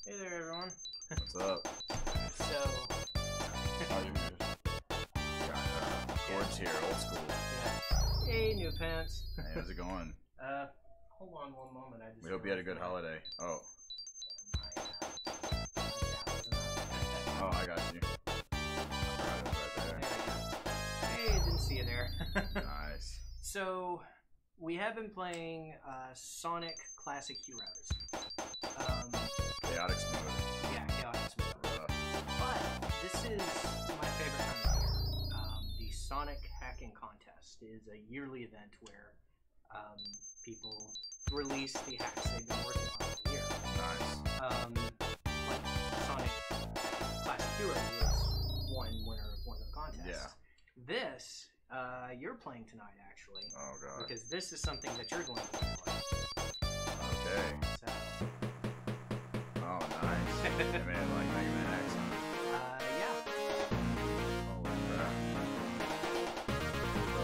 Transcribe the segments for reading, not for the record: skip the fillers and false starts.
Hey there, everyone. What's up? So, Oh, you're good. Got chords here, old school. yeah. Hey, new pants. Hey, how's it going? Hold on one moment. I just. We hope you had a good holiday. Oh. Oh, I got you. Right there. Hey, didn't see you there. Nice. So, we have been playing Sonic Classic Heroes. Chaotic smooth. Yeah, chaotic smooth. But this is my favorite time of year. The Sonic Hacking Contest is a yearly event where people release the hacks they've been working on all year. Nice. Like Sonic Classic Heroes was one winner of one of the contests. Yeah. This, you're playing tonight, actually. Oh, God. Because this is something that you're going to play. Okay. So. Oh, nice. Hey, man, like Mega Man X. Yeah. Holy crap. So,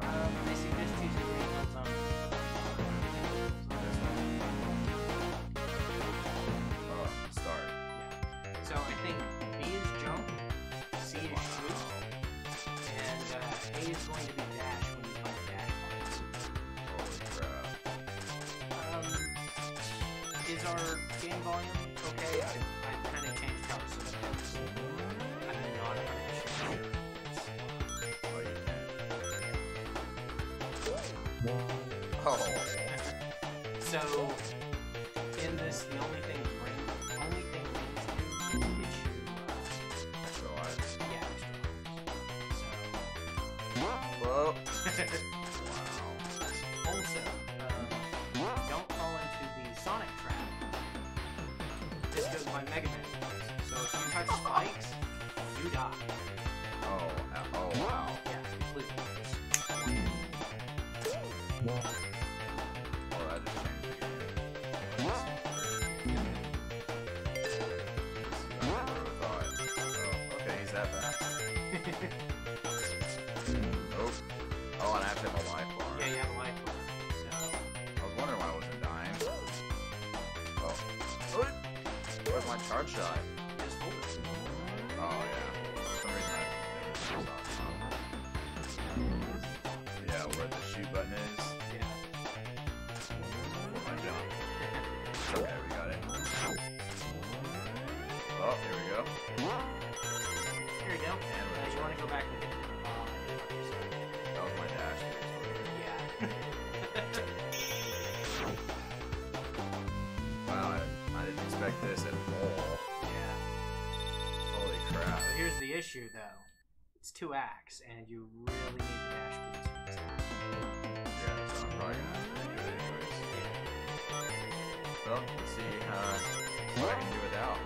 I see this teacher being built on. this one. Oh, start. Yeah. So I think B is jump, C is shoot, and A is going to be dash when you find dash points. Holy crap. Is our game volume okay? I kind of changed how so that I'm not 100% sure. Oh, you can. Oh. So in this, the only thing we need to do is get you, Extra lives. yeah, Whoa. so. Wow. Also, don't fall into the Sonic trap. This goes by Mega Man points. So if you touch spikes, you die. Oh, oh, wow. Yeah, completely. Oh, that just changed the game. Oh, okay, he's that fast. Nope. Oh, and I have to have a life bar. Yeah, you have a life bar. So, I was wondering why I wasn't dying. Oh. What? Where's my charge shot? just hold it. Oh, yeah. For some reason I yeah, where the shoot button is. Yeah. Where's my jump? Okay, we got it. Oh, here we go. Here you go. And you want to go back and That was my dash. yeah. Wow, I didn't expect this at all. Yeah. Holy crap. So here's the issue, though. It's 2 acts, and you really need the dash boots for this act. Yeah, so I'm probably gonna have to do it anyways. Well, let's see what I can do without.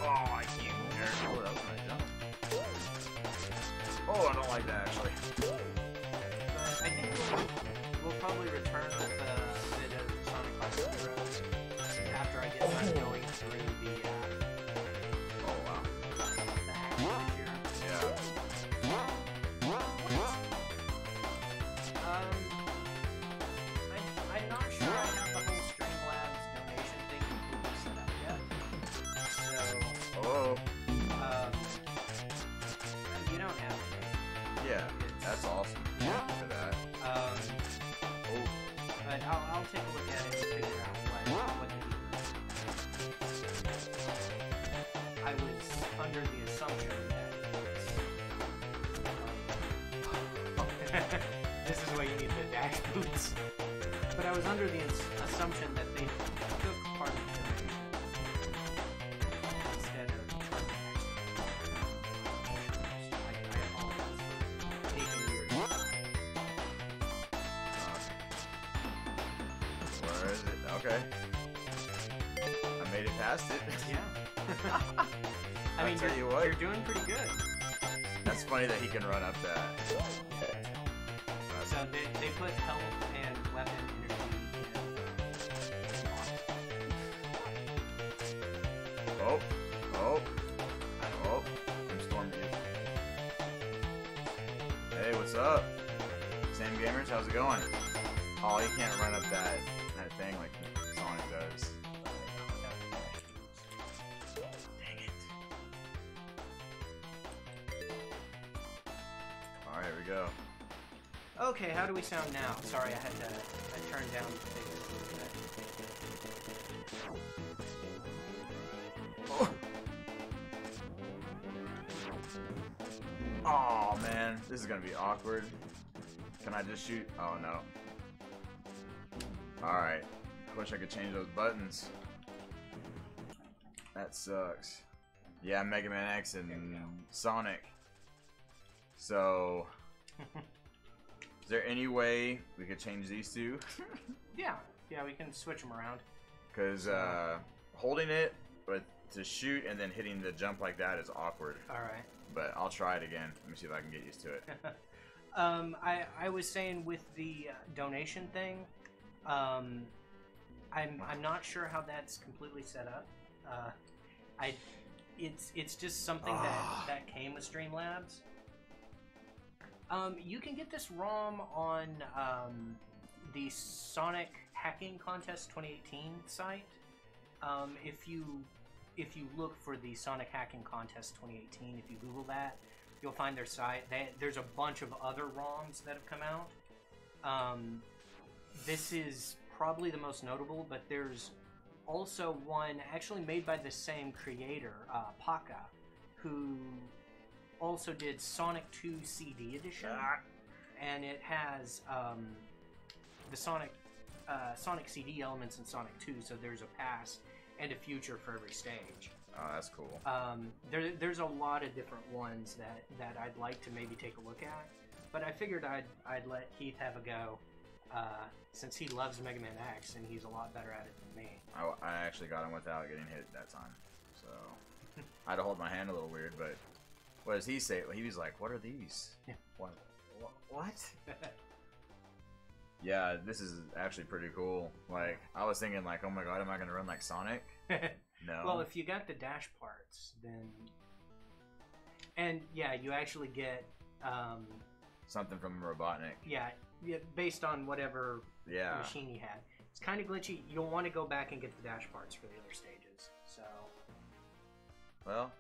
Oh, you nerd. Oh, that was my jump. Oh, I don't like that actually. I think we'll probably return with a bit of Sonic Classic Heroes after I get done going through the Oh, wow. hack here. Yeah. I'm not sure I have the whole Streamlabs donation thing completely set up yet. So, Oh. you don't have to. Yeah, that's awesome. Thank you for that. Oh, Oh, but I'll take a look at it and figure out what I was under the assumption that this is why you need the dash boots. But I was under the assumption that they took part of the donation instead of charging extra. I apologize for taking years. where is it? Okay. I made it past it. Yeah. I mean, tell you what. you're doing pretty good. That's funny that he can run up that. So they put health and weapon energy in Oh, oh, oh, I'm stormed you. Hey, what's up? Same gamers, how's it going? Oh, you can't run up that thing like Sonic does. go. Okay, how do we sound now? Sorry, I turned down the things a little bit. Oh man, this is gonna be awkward. Can I just shoot? Oh no. Alright. Wish I could change those buttons. That sucks. Yeah, Mega Man X and Sonic. So, is there any way we could change these two? Yeah, we can switch them around. Because holding it to shoot and then hitting the jump like that is awkward. Alright. But I'll try it again. Let me see if I can get used to it. I was saying with the donation thing, I'm not sure how that's completely set up. It's just something that came with Streamlabs. You can get this ROM on the Sonic Hacking Contest 2018 site. If you look for the Sonic Hacking Contest 2018, if you Google that, you'll find their site. There's a bunch of other ROMs that have come out. This is probably the most notable, but there's also one actually made by the same creator, Pacca, who also did Sonic 2 CD edition, and it has the Sonic CD elements in Sonic 2, so there's a past and a future for every stage. Oh, that's cool. There's a lot of different ones that I'd like to maybe take a look at, but I figured I'd let Keith have a go, since he loves Mega Man X and he's a lot better at it than me. I actually got him without getting hit that time, so I had to hold my hand a little weird. But what does he say? He was like, "What are these? What? Yeah, this is actually pretty cool. Like, I was thinking, like, oh my god, am I gonna run like Sonic? No. Well, if you got the dash parts, then, and yeah, you actually get something from Robotnik. Yeah, based on whatever machine you had. It's kind of glitchy. You'll want to go back and get the dash parts for the other stages. So, well,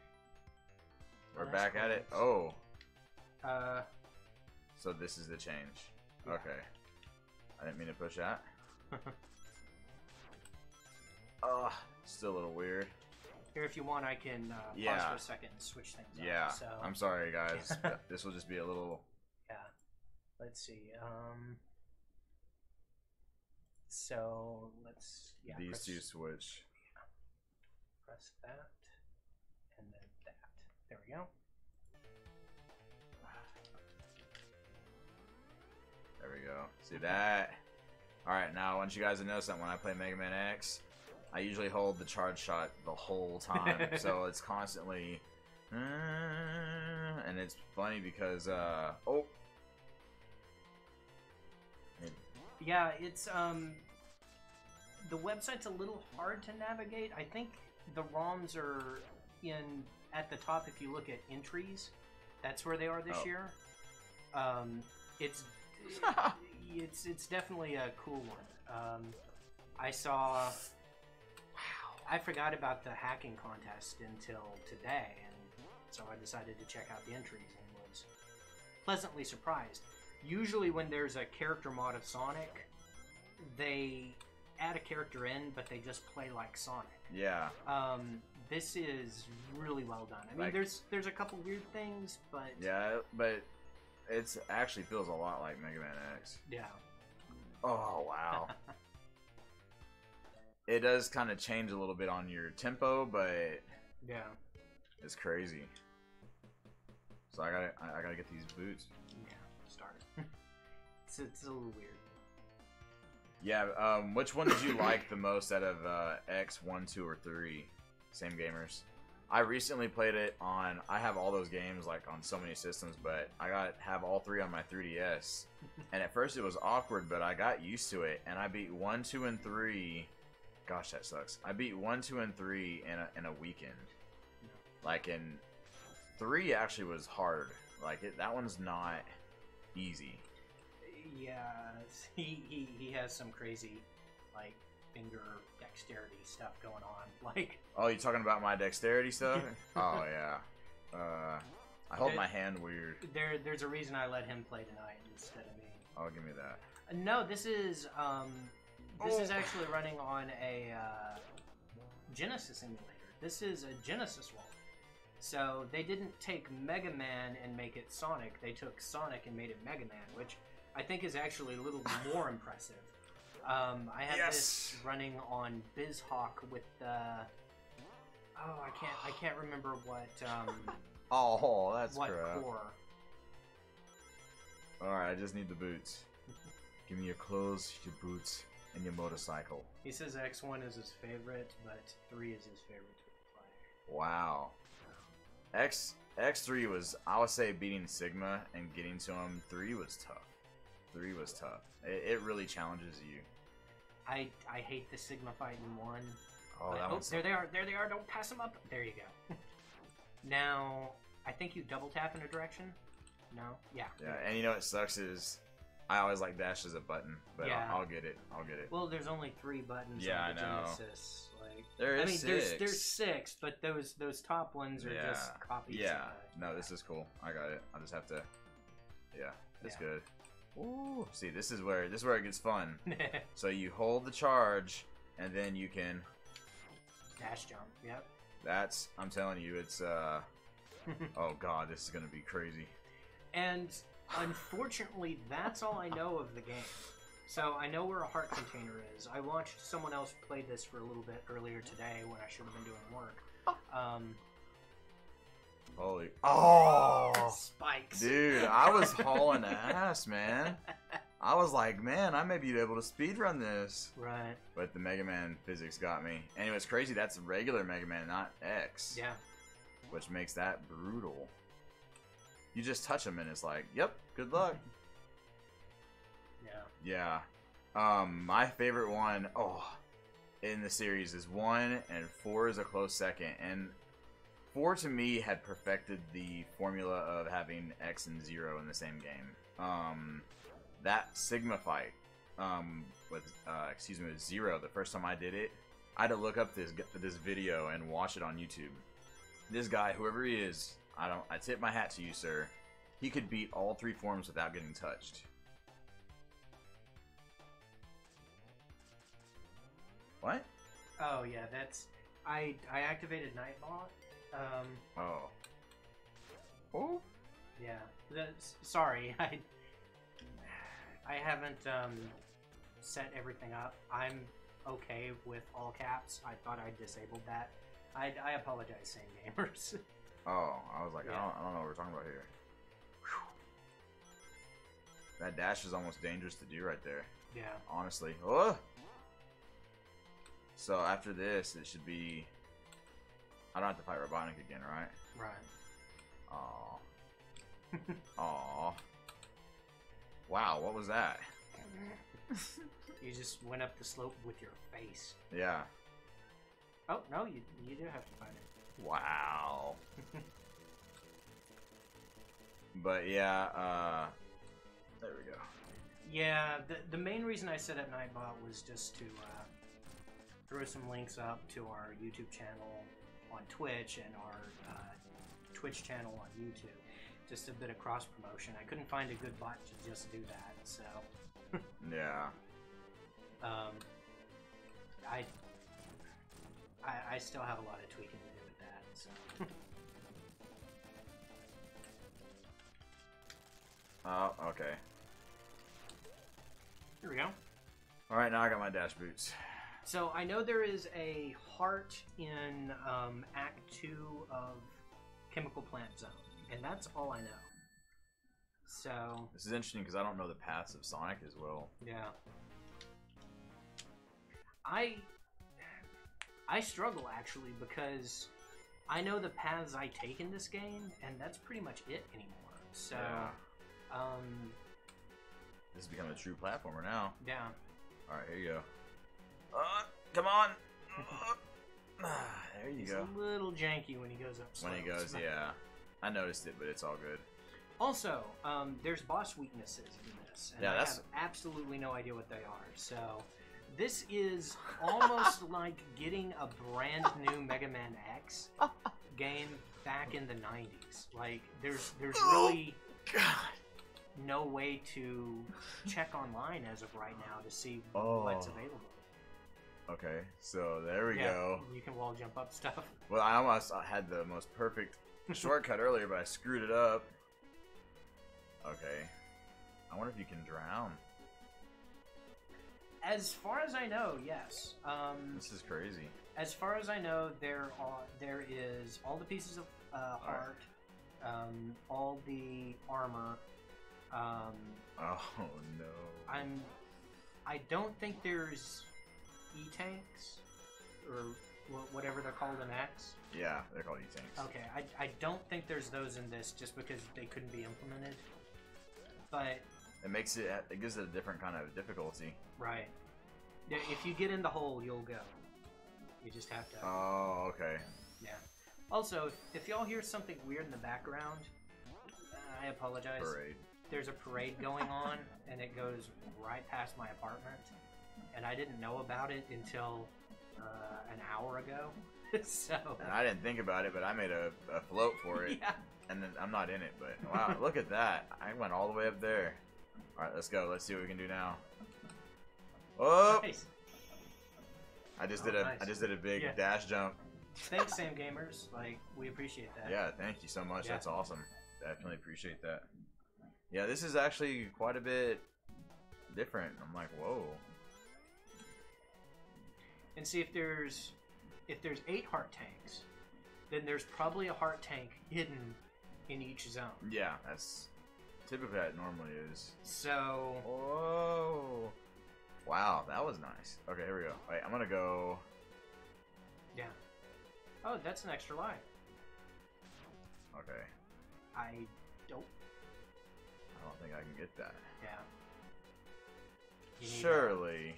we're back at it. Oh. So this is the change. Yeah. Okay. I didn't mean to push that. Oh, still a little weird. Here, if you want, I can pause for a second and switch things up. Yeah, So, I'm sorry, guys. This will just be a little... Yeah. Let's see. So, let's... Yeah, these two switch. Yeah. Press that. And then that. There we go. There we go. See that? Alright, now I want you guys to know something. When I play Mega Man X, I usually hold the charge shot the whole time. So it's constantly... and it's funny because... oh! Yeah, it's... the website's a little hard to navigate. I think the ROMs are at the top if you look at entries. That's where they are this year. It's definitely a cool one. I saw... Wow. I forgot about the hacking contest until today, and so I decided to check out the entries and was pleasantly surprised. Usually when there's a character mod of Sonic, they add a character in, but they just play like Sonic. Yeah. This is really well done. I mean, there's a couple weird things, but... Yeah, but... It actually feels a lot like Mega Man X. Yeah. Oh, wow. It does kind of change a little bit on your tempo, but... Yeah. It's crazy. So I gotta get these boots. Yeah, start. It's a little weird. Yeah, which one did you like the most out of X, 1, 2, or 3? Same gamers. I recently played it on... I have all those games like on so many systems, but I have all 3 on my 3DS. And at first it was awkward, but I got used to it, and I beat 1, 2, and 3. Gosh, that sucks. I beat 1, 2, and 3 in a weekend. Like, in 3 actually was hard. Like, that one's not easy. Yeah, he has some crazy, like, finger dexterity stuff going on. Like, oh, you talking about my dexterity stuff? Oh yeah. I hold my hand weird. There's a reason I let him play tonight instead of me. Oh, give me that. No, this is actually running on a Genesis emulator. This is a Genesis one. So they didn't take Mega Man and make it Sonic. They took Sonic and made it Mega Man, which I think is actually a little more impressive. I have this running on BizHawk with the... Oh, I can't remember what... oh, that's what crap. core. Alright, I just need the boots. Give me your clothes, your boots, and your motorcycle. He says X1 is his favorite, but 3 is his favorite to play. Wow. X3 was, I would say, beating Sigma and getting to him. 3 was tough. 3 was tough. It really challenges you. I hate the Sigma fight in 1. Oh, that one's... There they are. There they are. Don't pass them up. There you go. Now, I think you double tap in a direction. No? Yeah. Yeah, and you know what sucks is I always like dash as a button, but yeah. I'll get it. I'll get it. Well, there's only 3 buttons on the Genesis. Like, there is 6. There's 6, but those top ones are just copies. Yeah. No, this is cool. I got it. I'll just have to... Yeah, that's good. Ooh. See, this is where it gets fun. So you hold the charge, and then you can... Dash jump, yep. That's... I'm telling you, it's... oh god, this is gonna be crazy. And unfortunately, that's all I know of the game. So I know where a heart container is. I watched someone else play this for a little bit earlier today when I should have been doing work. Holy... Oh! Spikes. Dude, I was hauling ass, man. I was like, man, I may be able to speedrun this. Right. But the Mega Man physics got me. And it was crazy, that's regular Mega Man, not X. Yeah. Which makes that brutal. You just touch him and it's like, yep, good luck. Yeah. Yeah. My favorite one, in the series is 1, and 4 is a close second. And 4 to me had perfected the formula of having X and 0 in the same game. That Sigma fight, with 0, the first time I did it, I had to look up this video and watch it on YouTube. This guy, whoever he is, I tip my hat to you, sir. He could beat all 3 forms without getting touched. What? Oh yeah, that's... I activated Nightbot. Oh. Yeah. Sorry, I haven't set everything up. I'm okay with all caps. I thought I disabled that. I apologize, same gamers. Oh, I was like, I don't know what we're talking about here. Whew. That dash is almost dangerous to do right there. Yeah. Honestly. Oh! So after this, it should be... I don't have to fight Robotnik again, right? Right. Aww. Aww. Wow, what was that? You just went up the slope with your face. Yeah. Oh, no, you do have to fight it. Wow. But yeah, there we go. Yeah, the main reason I set up Nightbot was just to throw some links up to our YouTube channel on Twitch and our Twitch channel on YouTube. Just a bit of cross promotion. I couldn't find a good bot to just do that, so. Yeah. I still have a lot of tweaking to do with that, so. Oh, okay. Here we go. Alright, now I got my dash boots. So I know there is a heart in Act 2 of Chemical Plant Zone, and that's all I know. So... This is interesting because I don't know the paths of Sonic as well. Yeah. I struggle, actually, because I know the paths I take in this game, and that's pretty much it anymore. So, yeah. This is becoming a true platformer now. Yeah. Alright, here you go. Come on! There you go. It's a little janky when he goes up slopes. When he goes, yeah. I noticed it, but it's all good. Also, there's boss weaknesses in this, and I have absolutely no idea what they are. So, this is almost like getting a brand new Mega Man X game back in the 90s. Like, there's Oh, really God. no way to check online as of right now to see Oh. what's available. Okay, so there we go. You can wall jump up stuff. Well, I almost had the most perfect shortcut earlier, but I screwed it up. Okay. I wonder if you can drown. As far as I know, yes. This is crazy. As far as I know, there is all the pieces of heart, all the armor. Oh no. I don't think there's E-tanks or whatever they're called in X. Yeah, they're called E-tanks. Okay, I don't think there's those in this just because they couldn't be implemented. But it gives it a different kind of difficulty. right, yeah, if you get in the hole, you'll go. You just have to. Oh, okay. Yeah. Also, if y'all hear something weird in the background, I apologize. Parade. There's a parade going on, and it goes right past my apartment, and I didn't know about it until an hour ago. So. And I didn't think about it, but I made a float for it. Yeah. And then I'm not in it, but wow, look at that. I went all the way up there. Alright, let's go. Let's see what we can do now. Oh! Nice. I just Nice. did a big dash jump. Thanks, Sam Gamers. Like, we appreciate that. Yeah, thank you so much. Yeah. That's awesome. Definitely appreciate that. Yeah, this is actually quite a bit different. I'm like, whoa. And see, if there's 8 heart tanks, then there's probably a heart tank hidden in each zone. Yeah, that's typically how it normally is. So. Whoa. Wow, that was nice. Okay, here we go. Wait, I'm gonna go. Yeah. Oh, that's an extra life. Okay. I don't. I don't think I can get that. Yeah. You need Surely.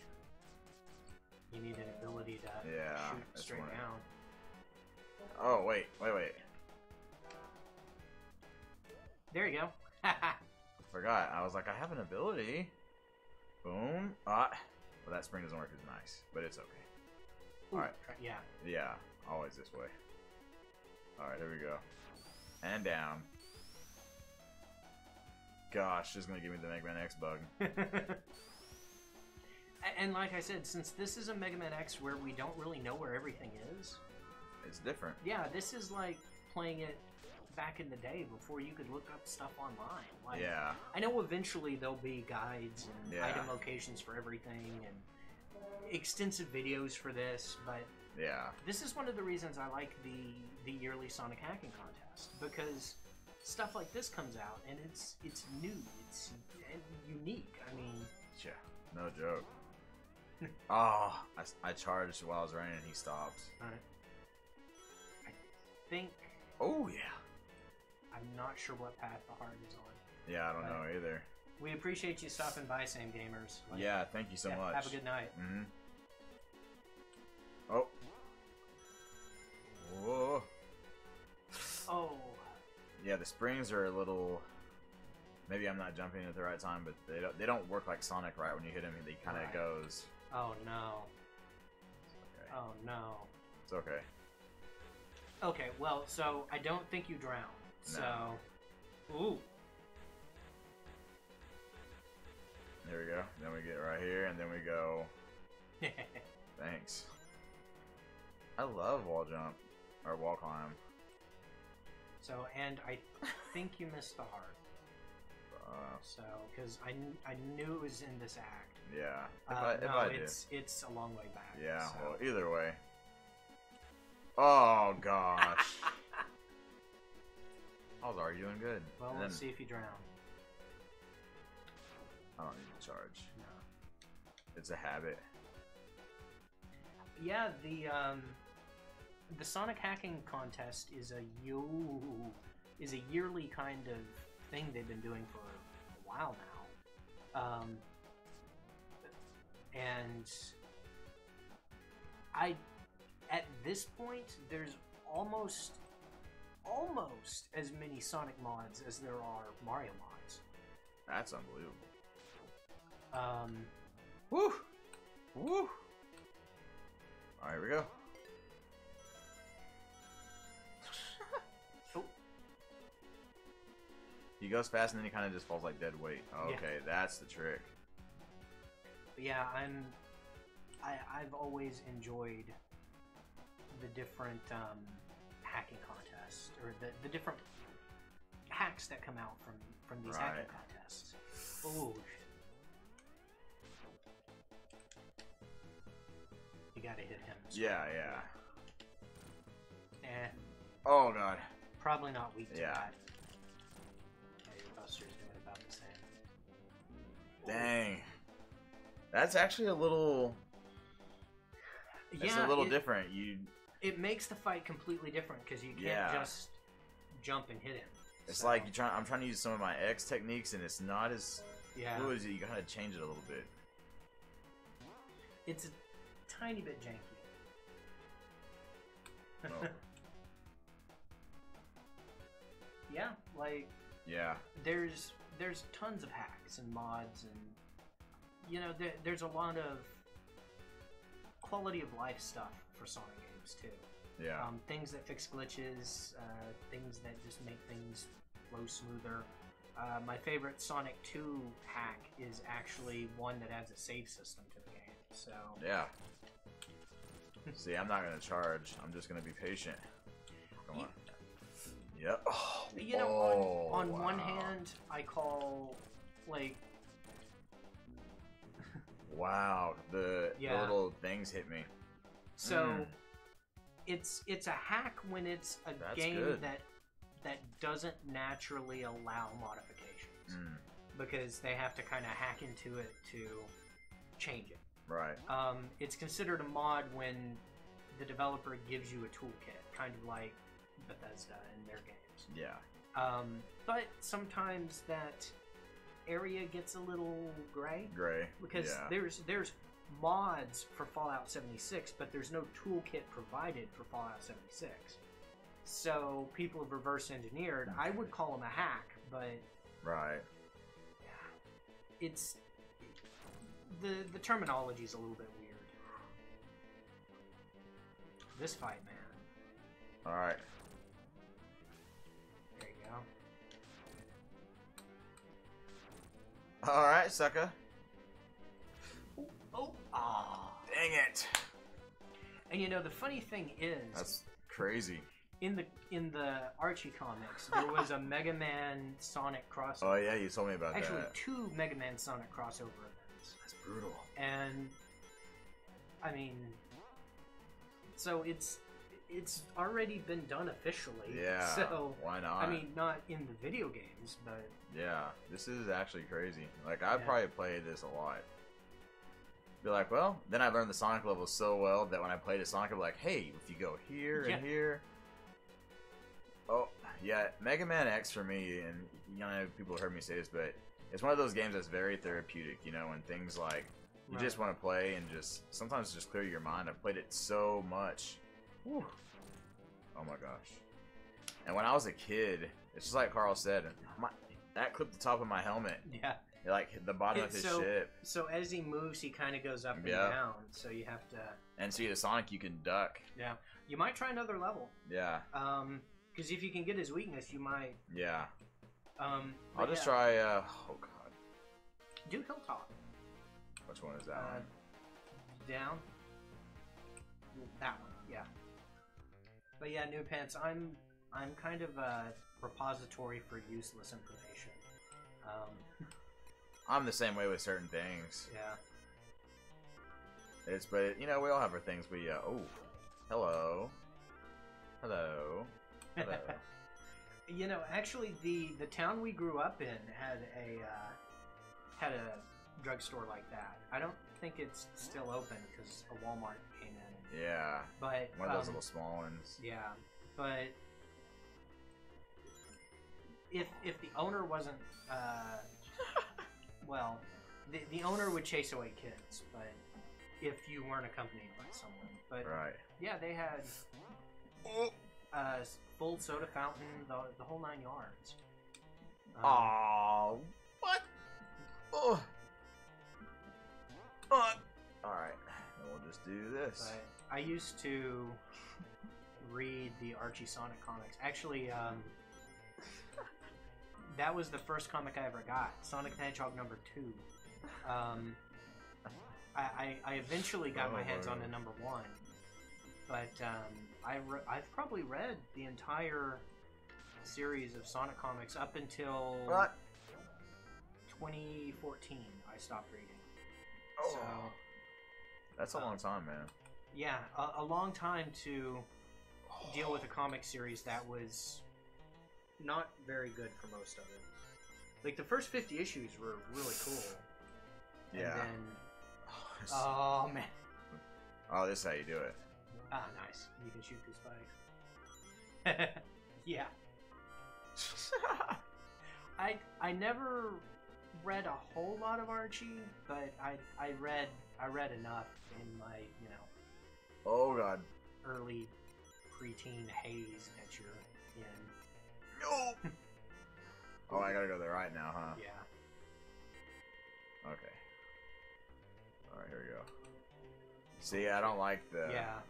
you need an ability to Yeah, shoot that's straight one. down. Oh, wait. There you go. Forgot. I was like, I have an ability. Boom. Ah. Well, that spring doesn't work as nice, but it's okay. Alright. Yeah. Yeah, always this way. Alright, here we go. And down. Gosh, this is going to give me the Mega Man X bug. And like I said, since this is a Mega Man X where we don't really know where everything is, It's different. yeah, this is like playing it back in the day before you could look up stuff online. Like, Yeah. I know eventually there'll be guides and Yeah. item locations for everything and extensive videos for this, but Yeah. this is one of the reasons I like the yearly Sonic Hacking Contest, because stuff like this comes out and it's new, it's unique. I mean, Yeah. No joke. Oh, I charged while I was running and he stopped. I think Oh, yeah. I'm not sure what path the heart is on. Yeah, I don't know either. We appreciate you stopping by, Sam Gamers. Like, Yeah, thank you so yeah, much. Have a good night. Mm-hmm. Oh. Whoa. Oh, Yeah, the springs are a little. Maybe I'm not jumping at the right time, but they don't work like Sonic right when you hit him. He kind of Right. goes. oh no, Okay. oh no. It's okay. Okay, well, so I don't think you drown. So, ooh, There we go. Then we get right here, and then we go. Thanks. I love wall jump or wall climb. so, and I think you missed the heart. So, because I knew it was in this act. Yeah. If No, I did. it's a long way back. Yeah. so. Well, either way. Oh gosh. I was already doing good. Well, And let's then see if you drown. I don't need to charge. No. It's a habit. Yeah, the Sonic Hacking Contest is a yearly kind of thing they've been doing for a while now, and at this point there's almost as many Sonic mods as there are Mario mods. That's unbelievable. Woo! Woo! Alright, here we go. goes fast and then he kind of just falls like dead weight. Oh, okay, that's the trick. But yeah, I've always enjoyed the different hacking contests, or the different hacks that come out from these hacking contests. Ooh. You gotta hit him. Yeah. Oh god. Probably not weak to that. Yeah, your Buster's doing about the same. Dang. That's actually a little... It's a little different. It makes the fight completely different because you can't just jump and hit him. It's like I'm trying to use some of my X techniques and it's not as fluid as you gotta change it a little bit. It's a tiny bit janky. Oh. There's tons of hacks and mods, and there's a lot of quality of life stuff for Sonic games too. Yeah. Things that fix glitches, things that just make things flow smoother. My favorite Sonic 2 hack is actually one that adds a save system to the game. So yeah. See, I'm not gonna charge. I'm just gonna be patient. Come on. Yep. On one hand, I call wow, the little things hit me. So it's a hack when it's a game that doesn't naturally allow modifications because they have to kind of hack into it to change it. Right. It's considered a mod when the developer gives you a toolkit, kind of like Bethesda in their games. Yeah. But sometimes that area gets a little gray. Because there's mods for Fallout 76, but there's no toolkit provided for Fallout 76. So people have reverse engineered. I would call them a hack, but it's the terminology is a little bit weird. This fight, man. All right. There you go. All right, sucker. Dang it! And the funny thing is, that's crazy. In the Archie comics, there was a Mega Man Sonic crossover. Oh yeah, you told me about that. Actually, 2 Mega Man Sonic crossover events. That's brutal. And I mean, so it's already been done officially. Yeah. So why not? I mean, not in the video games, but yeah, this is actually crazy. Like I probably played this a lot. Be like, well, then I learned the Sonic levels so well that when I played a Sonic, I'd be like, hey, if you go here and here. Oh, yeah, Mega Man X for me, and people have heard me say this, but it's one of those games that's very therapeutic, when things like, you just want to play and sometimes just clear your mind. I've played it so much. Whew. Oh my gosh. And when I was a kid, it's just like Carl said, that clipped the top of my helmet. Yeah. Like the bottom of his ship. So as he moves, he kind of goes up and down. So you have to. And see the Sonic, you can duck. Yeah, you might try another level. Yeah. Because if you can get his weakness, you might. Yeah. I'll just try. Oh god. Do Hilltop. Which one is that one? Down. That one. Yeah. But yeah, New Pants. I'm kind of a repository for useless information. I'm the same way with certain things. Yeah. But we all have our things. Oh, hello. Actually, the town we grew up in had a drugstore like that. I don't think it's still open because a Walmart came in. Yeah. But one of those little small ones. Yeah, but if the owner wasn't well, the owner would chase away kids, but if you weren't accompanied by someone. But yeah, they had full soda fountain, the whole 9 yards. What? Oh. Alright, we'll just do this. But I used to read the Archie Sonic comics. Actually, that was the first comic I ever got. Sonic the Hedgehog number 2. I eventually got my hands on the number 1, but I've probably read the entire series of Sonic comics up until 2014. I stopped reading. Oh, so that's a long time, man. Yeah, a long time to deal with a comic series that was not very good for most of it. Like, the first 50 issues were really cool. And Yeah. then... Oh, man. Oh, this is how you do it. Ah, nice. You can shoot through spikes. Yeah. I never read a whole lot of Archie, but I read enough in my, Oh, God. early preteen haze that you're in. No! Oh, I gotta go there right now, huh? Yeah. Okay. Alright, here we go. See, I don't like the... Yeah.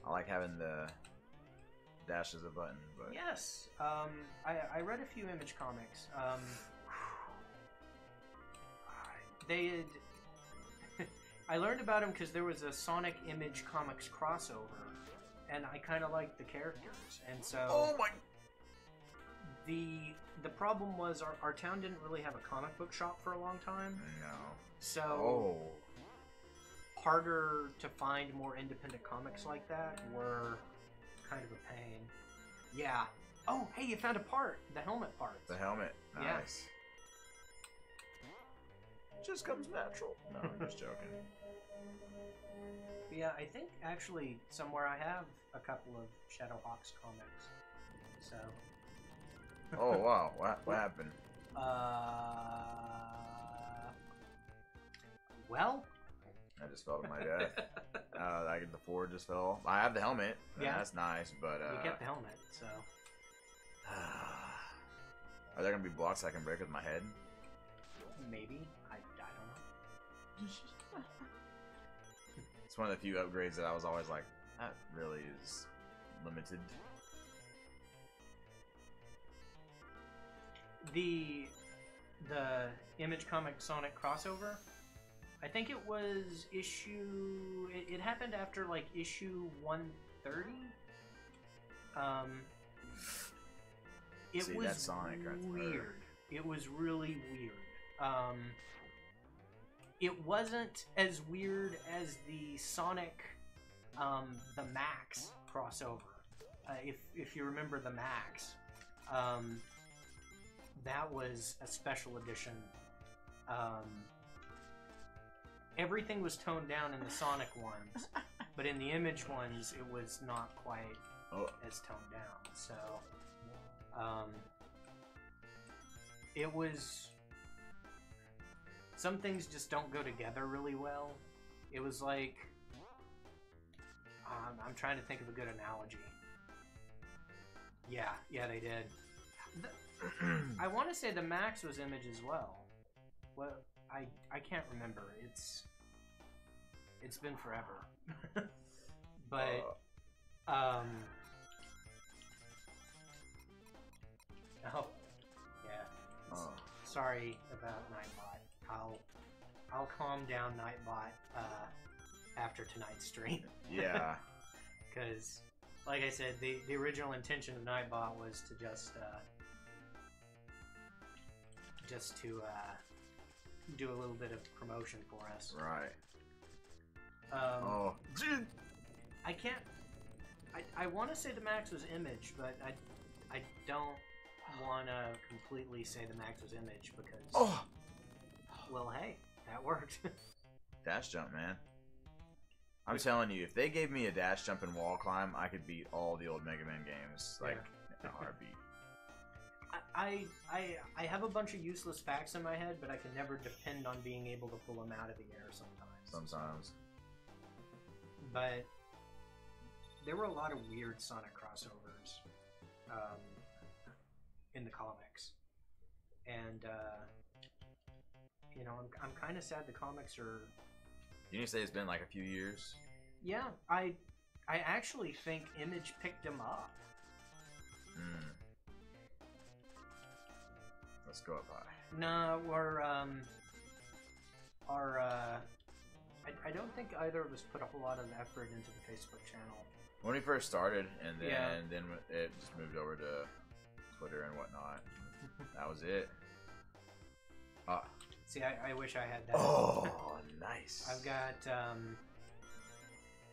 I like having the dash as a button, but... Yes. I read a few Image comics. They had... I learned about them because there was a Sonic Image Comics crossover, and I kind of liked the characters, and so... Oh my... The problem was our town didn't really have a comic book shop for a long time. No. So... Oh. Harder to find more independent comics like that were kind of a pain. Yeah. Oh, hey, you found a part. The helmet part. The helmet. Nice. Yeah. Just comes natural. No, I'm just joking. Yeah, I think actually somewhere I have a couple of Shadowhawks comics. So. Oh, wow. What happened? Well. I just fell to my death. The Ford just fell. I have the helmet. Yeah. That's nice, but... You get the helmet, so... Are there going to be blocks I can break with my head? Maybe. I don't know. It's one of the few upgrades that I was always like, that really is limited. The Image Comic Sonic crossover, I think it was issue... It happened after, like, issue 130. It See, was that's Sonic right there. weird. It was really weird. It wasn't as weird as the Sonic, the Max crossover. If you remember the Max, that was a special edition. Everything was toned down in the Sonic ones, but in the Image ones, it was not quite as toned down. So, it was... Some things just don't go together really well. It was like... I'm trying to think of a good analogy. Yeah, they did. I want to say the Max was Image as well. Well, I can't remember. It's been forever. But oh yeah. Sorry about Nightbot. I'll calm down Nightbot after tonight's stream. Yeah. Because, like I said, the original intention of Nightbot was to just to do a little bit of promotion for us. Right. I can't... I want to say the Max was Image, but I don't want to completely say the Max was Image because... Well, hey, that worked. Dash jump, man. I'm telling you, if they gave me a dash jump and wall climb, I could beat all the old Mega Man games, like, in a heartbeat. I have a bunch of useless facts in my head, but I can never depend on being able to pull them out of the air sometimes. But there were a lot of weird Sonic crossovers in the comics, and I'm kind of sad the comics are... Didn't you say it's been like a few years? Yeah, I actually think Image picked him up. Let's go up high. No, we're I don't think either of us put a whole lot of effort into the Facebook channel. When we first started, and then Yeah. then it just moved over to Twitter and whatnot. That was it. Ah. See, I wish I had that. Oh, nice. I've got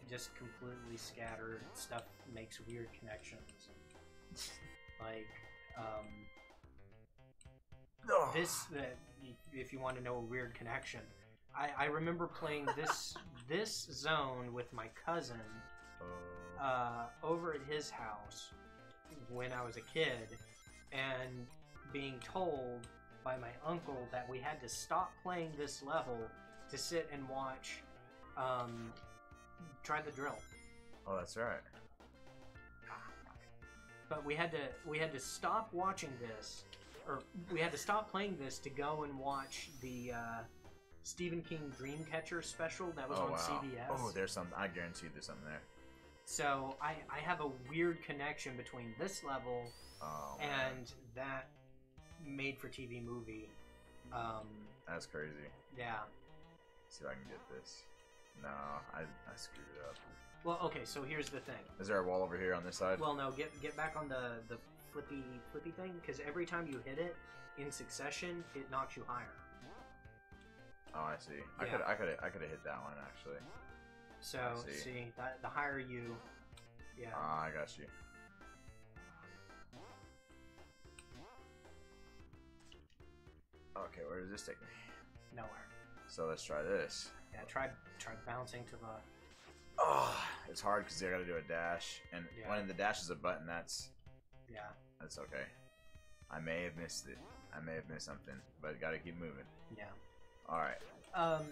just completely scattered stuff. Makes weird connections. Like Oh. this. If you want to know a weird connection, I remember playing this zone with my cousin over at his house when I was a kid, and being told by my uncle that we had to stop playing this level to sit and watch Try the Drill. Oh, that's right. But we had to stop watching this, or we had to stop playing this to go and watch the Stephen King Dreamcatcher special that was on CBS. Oh, there's some. I guarantee there's something there. So I have a weird connection between this level and that made-for-TV movie. That's crazy. Yeah. Let's see if I can get this. No, I screwed it up. Well, okay. So here's the thing. Is there a wall over here on this side? Well, no. Get back on the flippy thing, because every time you hit it in succession, it knocks you higher. Oh, I see. Yeah. I could have hit that one actually. So I see. The higher you, yeah. Ah, I got you. Okay, where does this take me? Nowhere. So let's try this. Yeah. Try bouncing to the. Oh, it's hard because I got to do a dash, and Yeah. when the dash is a button, that's Yeah. okay. I may have missed it. I may have missed something, but got to keep moving. Yeah. All right. Oh.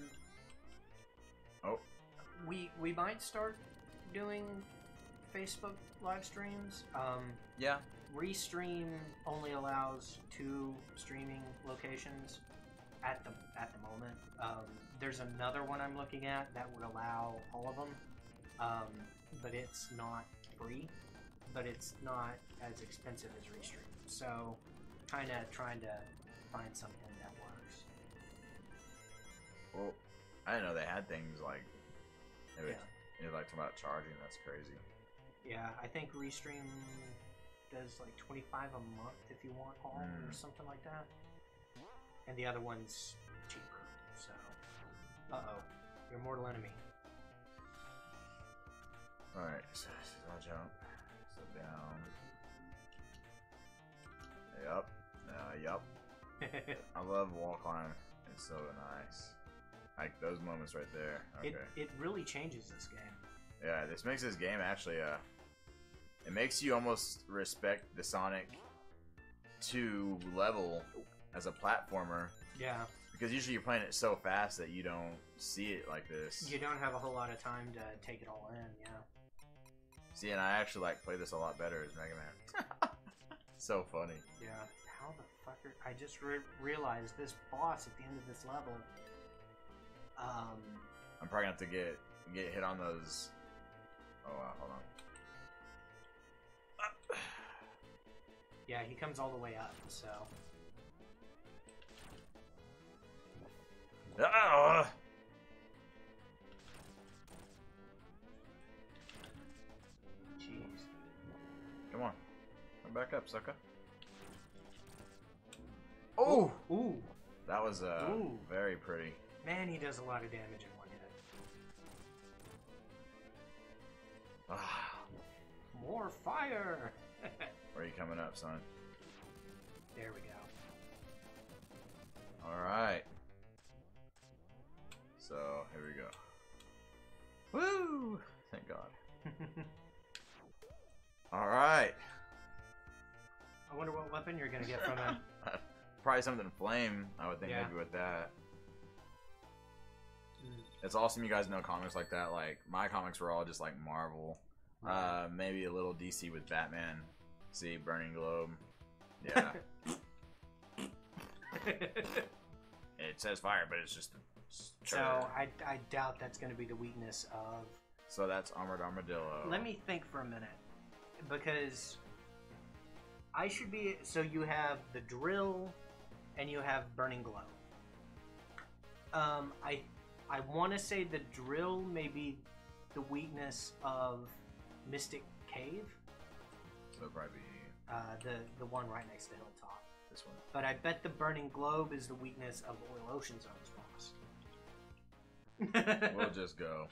We might start doing Facebook live streams. Yeah. Restream only allows 2 streaming locations at the moment. There's another one I'm looking at that would allow all of them, but it's not free, but it's not as expensive as Restream. So, kind of trying to find something that works. Well, I didn't know they had things like. It was, Yeah. you know, like talking about charging. That's crazy. Yeah, I think Restream does like $25 a month if you want all or something like that. And the other one's cheaper. So, your mortal enemy. All right, so I'll jump. So down. Yup. Yup. I love wall climb. It's so nice. Like those moments right there. Okay. It really changes this game. Yeah, this makes this game actually it makes you almost respect the Sonic 2 level as a platformer. Yeah. Because usually you're playing it so fast that you don't see it like this. You don't have a whole lot of time to take it all in, yeah. See, and I actually like play this a lot better as Mega Man. So funny. Yeah. How the fucker? I just realized this boss at the end of this level. I'm probably gonna have to get hit on those. Oh wow, hold on. Yeah, he comes all the way up, so. Ah! Jeez. Come on, come back up, sucker. Oh, Ooh. that was Ooh. very pretty. Man, he does a lot of damage in one hit. Ah, More fire! where are you coming up, son? There we go. All right. So here we go. Woo! Thank God. All right. I wonder what weapon you're gonna get from him. Probably something flame. I would think Yeah. maybe with that. It's awesome you guys know comics like that. Like my comics were all just like Marvel. Maybe a little DC with Batman. See, Burning Globe. Yeah. It says fire, but it's just So I doubt that's going to be the weakness of. So that's Armored Armadillo. Let me think for a minute, because I should be. So you have the drill, and you have Burning Glow. I want to say the drill may be the weakness of Mystic Cave. So it'll probably be the one right next to Hilltop. this one. But I bet the Burning Globe is the weakness of Oil Ocean Zone's boss. We'll just go.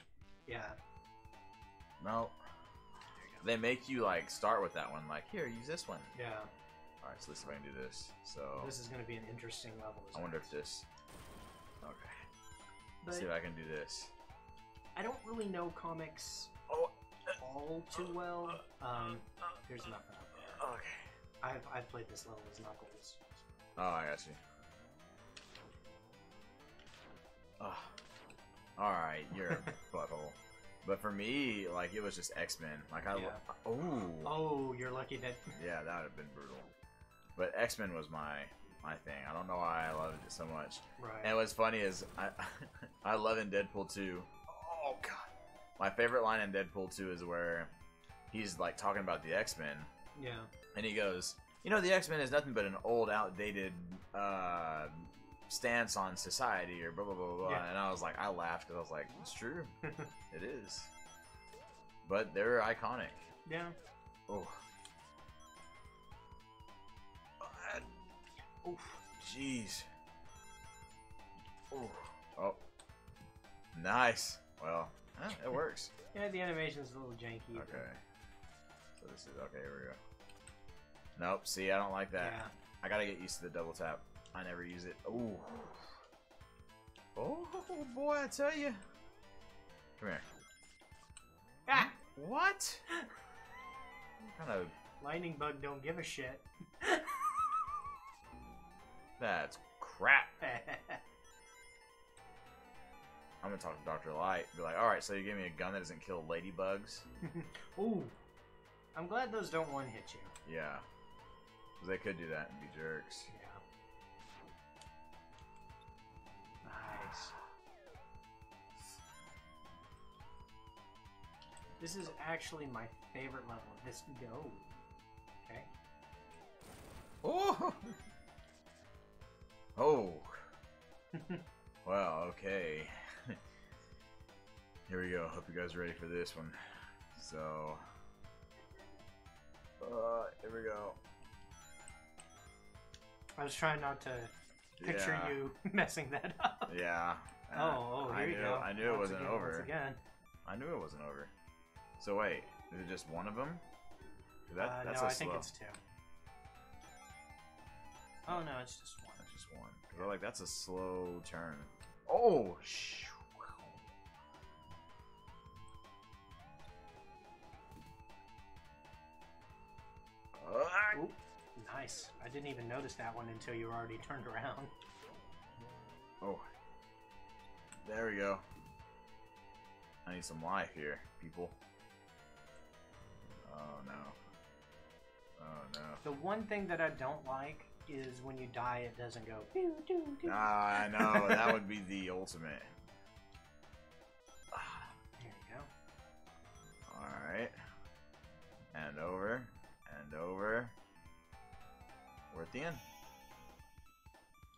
Yeah. No. They make you like start with that one. Like, here, use this one. Yeah. All right, so let's see if I can do this. So This is going to be an interesting level. I wonder if this. Okay. But Let's see if I can do this. I don't really know comics all too well. There's nothing up there. Okay. I've played this level as Knuckles. Oh, I got you. Oh. All right, you're a butthole. But for me, like, it was just X-Men. Like, I Oh, you're lucky that. Yeah, that would have been brutal. But X-Men was my thing. I don't know why I loved it so much. Right. And what's funny is I love in Deadpool 2. Oh god. My favorite line in Deadpool 2 is where he's like talking about the X-Men. Yeah. And he goes, "You know, the X-Men is nothing but an old, outdated stance on society," or blah blah blah blah. Yeah. And I was like, I laughed because I was like, it's true. It is. But they're iconic. Yeah. Oh. Oof. Jeez. Ooh. Oh. Nice. Well, it works. Yeah, the animation's a little janky. Okay. So this is okay. Here we go. Nope. See, I don't like that. Yeah. I gotta get used to the double tap. I never use it. Ooh. Oh boy, I tell you. Come here. Ah! What? What kind of? Lightning Bug don't give a shit. That's crap. I'm gonna talk to Dr. Light. Be like, all right, so you give me a gun that doesn't kill ladybugs? Ooh. I'm glad those don't one-hit you. Yeah. 'Cause they could do that and be jerks. Yeah. Nice. This is actually my favorite level. This go. Okay. Oh! Oh. Well, okay. Here we go. Hope you guys are ready for this one. So, here we go. I was trying not to picture Yeah. you messing that up. Yeah. Here you go. I knew it Once wasn't again, over. Once again. I knew it wasn't over. So wait, is it just one of them? That's no, a I think slow. it's two. Oh no, it's just one. That's just one. 'Cause like that's a slow turn. Oh, Oop, nice. I didn't even notice that one until you were already turned around. Oh, there we go. I need some life here, people. Oh no. Oh no. The one thing that I don't like is when you die, it doesn't go. Doo, doo, doo. I know, that would be the ultimate. There you go. Alright. And over. And over. We're at the end.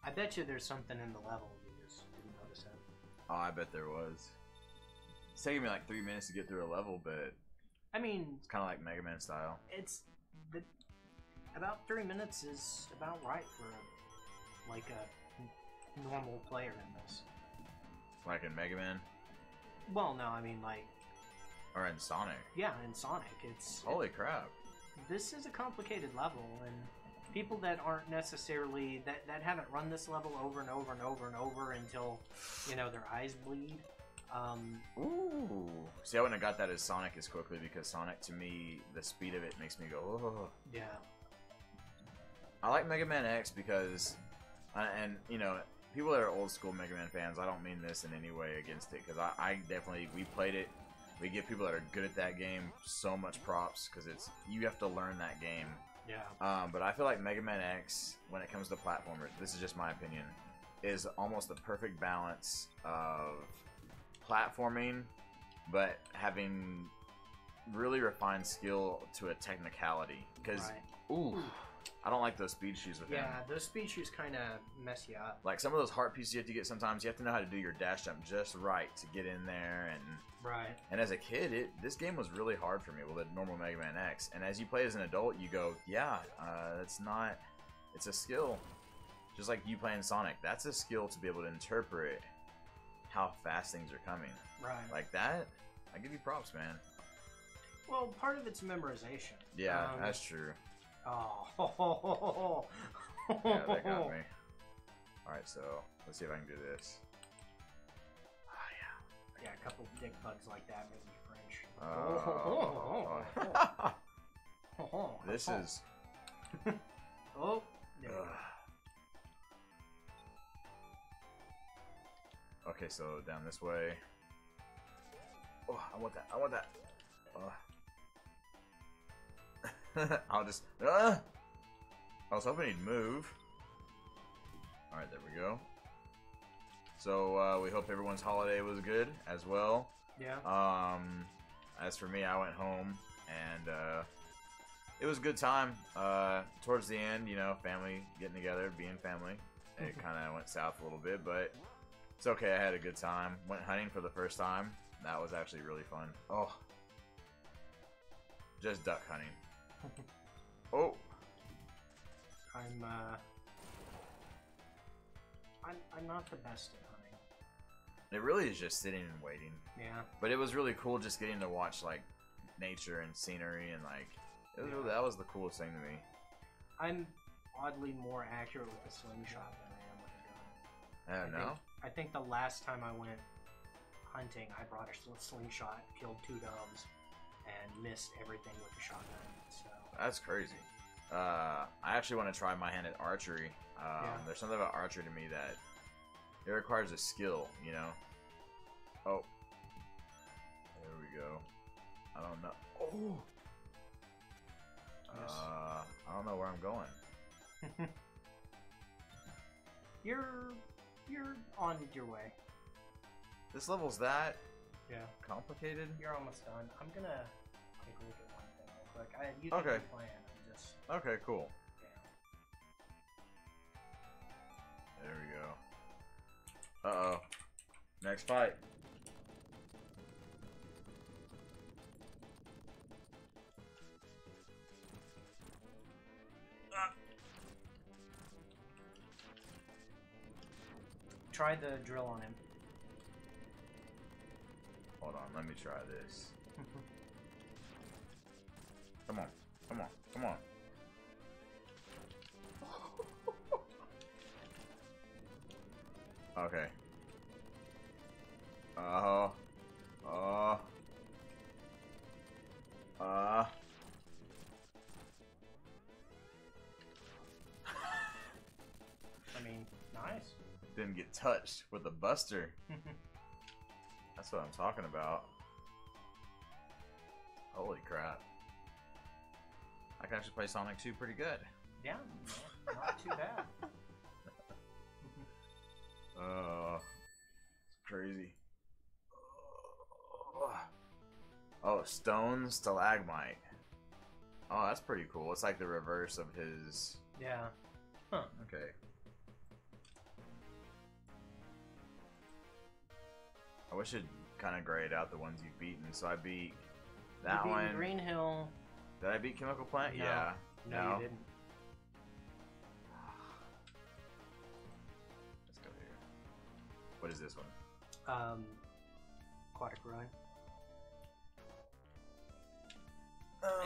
I bet you there's something in the level you just didn't notice it. Oh, I bet there was. It's taking me like 3 minutes to get through a level, but I mean, it's kind of like Mega Man style. it's about 3 minutes is about right for a normal player in this. Like in Mega Man? Well, no, I mean like Or in Sonic? yeah, in Sonic, it's Holy crap. this is a complicated level, and people that aren't necessarily that haven't run this level over and over and over and over until their eyes bleed. Ooh. See, I wouldn't have got that as Sonic as quickly because Sonic, to me, the speed of it makes me go, oh. Yeah. I like Mega Man X because, and people that are old school Mega Man fans, I don't mean this in any way against it because I definitely, we played it. We give people that are good at that game so much props because you have to learn that game. Yeah. But I feel like Mega Man X, when it comes to platformers, this is just my opinion, is almost the perfect balance of platforming, but having really refined skill to a technicality. Because, Right. ooh, I don't like those speed shoes with him. Yeah, those speed shoes kind of mess you up. Like some of those heart pieces you have to get sometimes, you have to know how to do your dash jump just right to get in there. Right. And as a kid, this game was really hard for me with a normal Mega Man X. And as you play as an adult, you go, yeah, it's a skill. Just like you playing Sonic, that's a skill to be able to interpret how fast things are coming. Right. Like that, I give you props, man. Well, part of it's memorization. Yeah, that's true. Oh. Yeah, that got me. Alright, so let's see if I can do this. Oh, yeah. Yeah, a couple dick bugs like that make me French. This is... Oh, there we go. Okay, so down this way. Oh, I want that. I want that. I'll just... I was hoping he'd move. Alright, there we go. So, we hope everyone's holiday was good as well. Yeah. As for me, I went home and, it was a good time. Towards the end, you know, family getting together, being family. It kind of went south a little bit, but it's okay. I had a good time. Went hunting for the first time. That was actually really fun. Oh. Just duck hunting. Oh. I'm not the best at hunting. It really is just sitting and waiting. Yeah. But it was really cool just getting to watch like nature and scenery and like it was really, that was the coolest thing to me. I'm oddly more accurate with a slingshot than I am with a gun. I think the last time I went hunting, I brought a slingshot, killed 2 doves, and missed everything with the shotgun. So that's crazy. I actually want to try my hand at archery. There's something about archery to me that it requires a skill, you know. Oh, there we go. I don't know. Oh, yes. I don't know where I'm going. You're on your way. This level's that complicated. You're almost done. I'm gonna take a look at one thing real quick. You okay. Keep playing. I'm just okay. Cool. Yeah. There we go. Uh-oh. Next fight. Try the drill on him. Hold on, let me try this. Come on, come on, come on. Okay. I mean, nice. Didn't get touched with a buster. That's what I'm talking about. Holy crap. I can actually play Sonic 2 pretty good. Yeah, not too bad. It's crazy. Oh, stone stalagmite. Oh, that's pretty cool. It's like the reverse of his... Yeah. Huh. Okay. I wish it'd kind of grayed out the ones you've beaten. So I beat that one. Green Hill. Did I beat Chemical Plant? No. Yeah. No, you didn't. Let's go here. What is this one? Aquatic Ruin.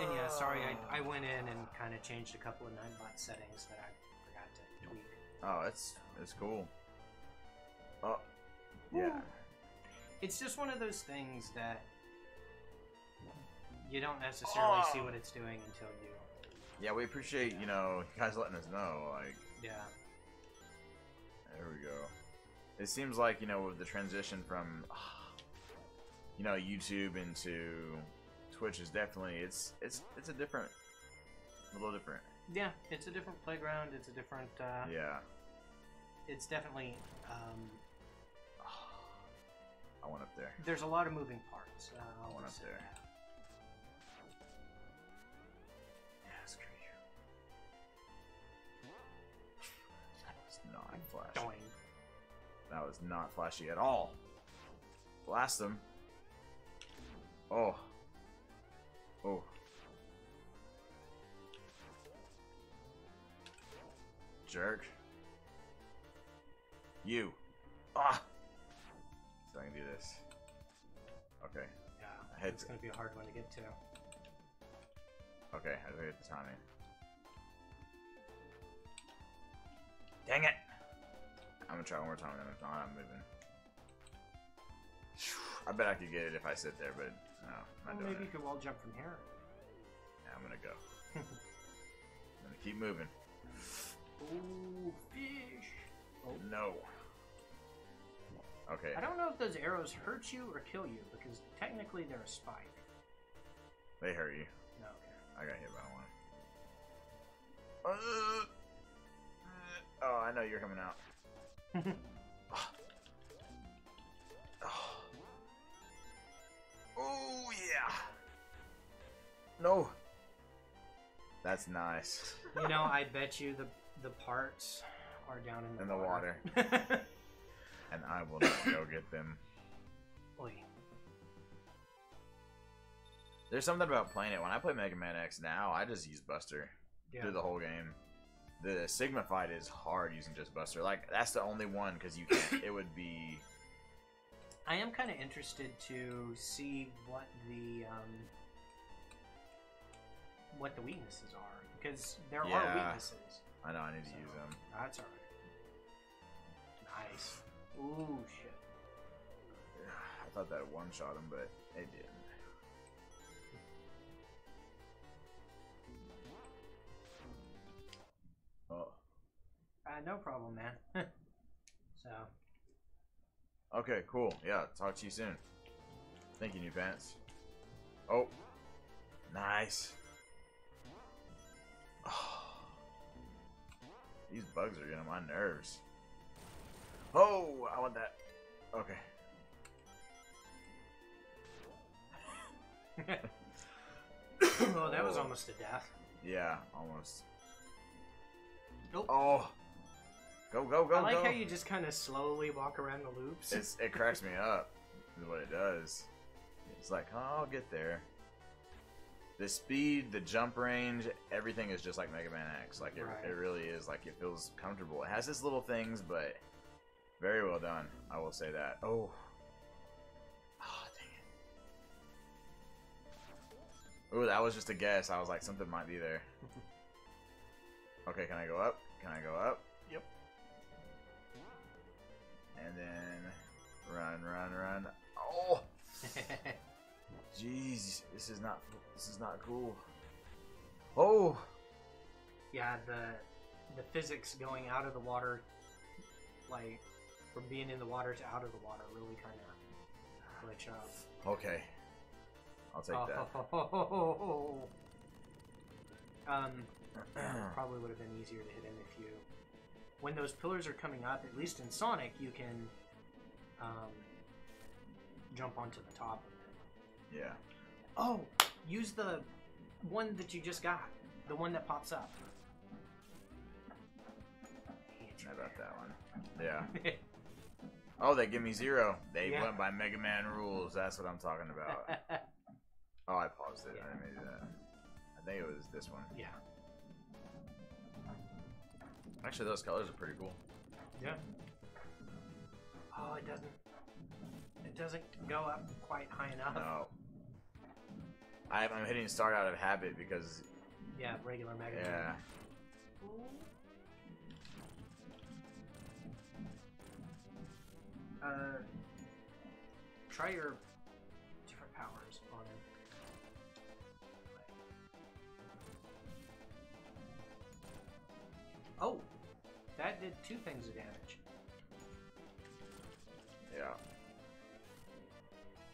And yeah, sorry, I went in and kind of changed a couple of Nightbot settings that I forgot to tweak. Oh, it's cool. Oh, yeah. Ooh. It's just one of those things that you don't necessarily see what it's doing until you... Yeah, we appreciate, you know, you guys letting us know, like... Yeah. There we go. It seems like, you know, with the transition from, you know, YouTube into Twitch is definitely, it's a little different. Yeah, it's a different playground, it's a different, yeah. It's definitely, I went up there. There's a lot of moving parts. I went up there. Yeah, screw you. flash. Doing. That was not flashy at all. Blast them. Oh. Oh. Jerk. You. Ah. So I can do this. Okay. Yeah, it's gonna be a hard one to get to. Okay, I hit the timing. Dang it! I'm gonna try one more time, and if not, I'm moving. I bet I could get it if I sit there, but no, I'm not doing maybe it. you could wall jump from here. Yeah, I'm gonna go. I'm gonna keep moving. Ooh, fish! Oh no. Okay. I don't know if those arrows hurt you or kill you, because technically they're a spike. They hurt you. No, okay. I got hit by one. Oh, I know you're coming out. Oh yeah. No. That's nice. You know, I bet you the parts are down in the water. And I will not go get them. Oy. There's something about playing it. When I play Mega Man X now, I just use Buster through the whole game. The Sigma fight is hard using just Buster. Like, that's the only one, because you can't. It would be... I am kind of interested to see what the weaknesses are, because there are weaknesses. I know, I need to use them. That's alright. Nice. Ooh, shit. I thought that one-shot him, but it didn't. Oh. No problem, man. So. Okay, cool. Yeah, talk to you soon. Thank you, New Pants. Oh. Nice. Oh. These bugs are getting on my nerves. Oh, I want that. Okay. Oh, that was almost a death. Yeah, almost. Nope. Oh. Go, go, go, I like go. how you just kind of slowly walk around the loops. It cracks me up, is what it does. It's like, oh, I'll get there. The speed, the jump range, everything is just like Mega Man X. Like, it really is. Like, it feels comfortable. It has its little things, but very well done. I will say that. Oh. Oh, dang it. Ooh, that was just a guess. I was like, something might be there. Okay, can I go up? Can I go up? Yep. And then run, run, run. Oh. Jeez, this is not cool. Oh. Yeah, the physics going out of the water, like from being in the water to out of the water, really kind of glitch up. Okay. I'll take that. Probably would have been easier to hit him if you. When those pillars are coming up, at least in Sonic, you can jump onto the top of it. Yeah. Oh, use the one that you just got. The one that pops up. How about that one? Yeah. Oh, they give me 0. They went by Mega Man rules. That's what I'm talking about. Oh, I paused it. I didn't mean to do that. I think it was this one. Yeah. Actually, those colors are pretty cool. Yeah. Oh, it doesn't go up quite high enough. No. I'm hitting start out of habit because... Yeah, regular Mega Man. Yeah. Try your different powers on him. Oh, that did 2 things of damage. Yeah.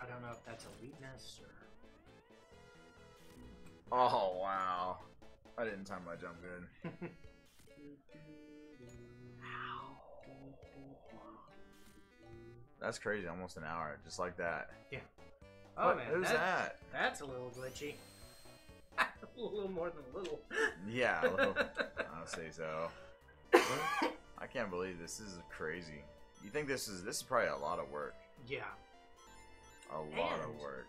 I don't know if that's a weakness or... Oh, wow. I didn't time my jump good. That's crazy. Almost an hour. Just like that. Yeah. Oh, what? man. Who's that? That's a little glitchy. A little more than a little. Yeah, a little. I'll say so. I can't believe this is crazy. You think this is probably a lot of work? Yeah. A lot of work.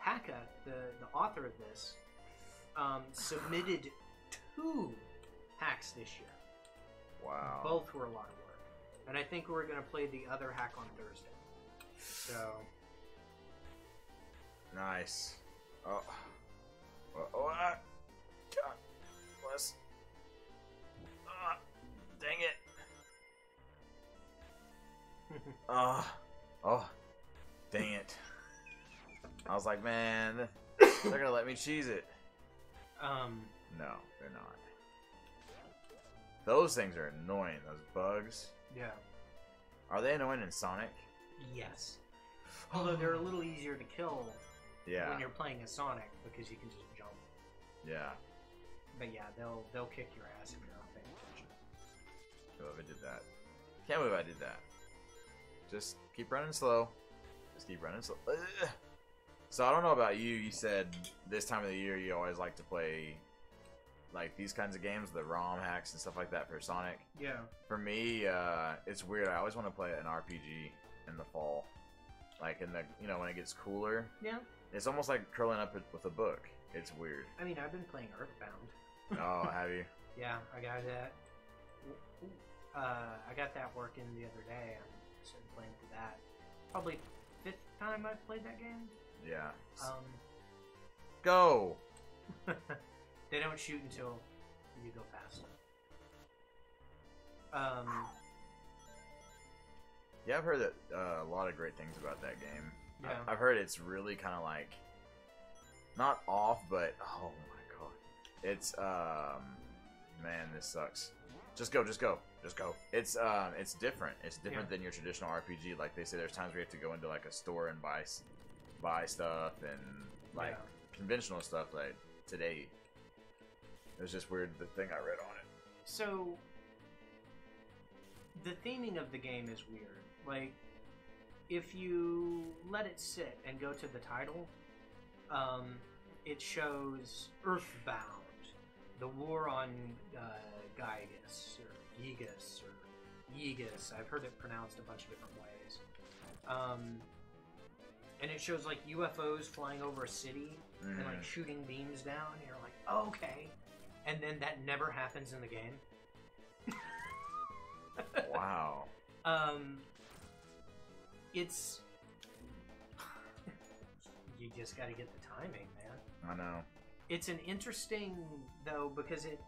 Pacca, the author of this, submitted 2 hacks this year. Wow. Both were a lot of work. And I think we're going to play the other hack on Thursday. So. Nice. Oh. God bless. Dang it. Oh. Dang it. I was like, man, they're going to let me cheese it. No, they're not. Those things are annoying. Those bugs. Yeah. Are they annoying in Sonic? Yes. Although they're a little easier to kill when you're playing as Sonic because you can just jump. Yeah. But yeah, they'll kick your ass if you're not paying attention. Can't believe I did that. Can't believe I did that. Just keep running slow. Just keep running slow. Ugh. So I don't know about you. You said this time of the year you always like to play like these kinds of games, the ROM hacks and stuff like that for Sonic. Yeah. For me, it's weird. I always want to play an RPG in the fall, like in the when it gets cooler. Yeah. It's almost like curling up with a book. It's weird. I mean, I've been playing Earthbound. Oh, have you? Yeah, I got that. I got that working the other day. I'm sitting playing through that. Probably 5th time I've played that game. Yeah. Go. They don't shoot until you go past them. Yeah, I've heard that a lot of great things about that game. Yeah. I've heard it's really kind of like not off, but oh my god, it's man, this sucks. Just go. It's different. It's different than your traditional RPG. Like they say, there's times where you have to go into like a store and buy stuff and like conventional stuff. Like today, it was just weird. The thing I read on it. So the theming of the game is weird. Like if you let it sit and go to the title, it shows Earthbound, the war on Gygus or Yegus or Yegus. I've heard it pronounced a bunch of different ways. And it shows like UFOs flying over a city and like shooting beams down. And you're like, oh, okay. And then that never happens in the game. Wow. It's you just got to get the timing, man. I know. It's an interesting though because it,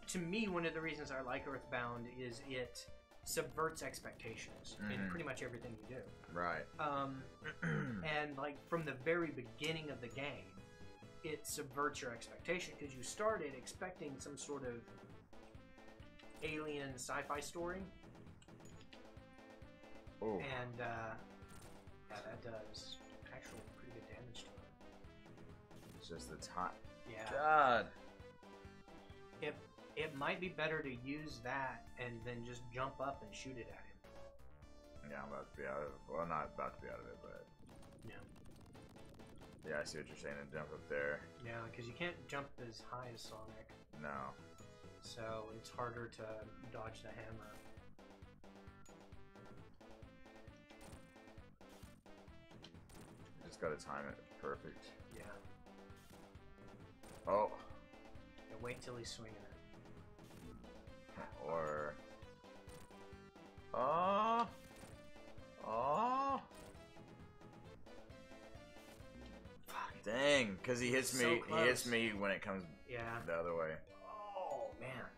to me, one of the reasons I like Earthbound is it subverts expectations in pretty much everything you do. Right. And like from the very beginning of the game, it subverts your expectation because you started expecting some sort of alien sci-fi story. Oh. And yeah, that does actually pretty good damage to it. It's just the time. Yeah. God. It might be better to use that and then just jump up and shoot it at him. Yeah, I'm about to be out of it. Well, not about to be out of it, but Yeah. yeah, I see what you're saying. And jump up there. Yeah, because you can't jump as high as Sonic, No. so it's harder to dodge the hammer. You just gotta time it perfect. Yeah. Oh. Yeah, wait till he's swinging it. Or. Oh. Dang, because he hits So me. close. He hits me when it comes Yeah. the other way. Oh man.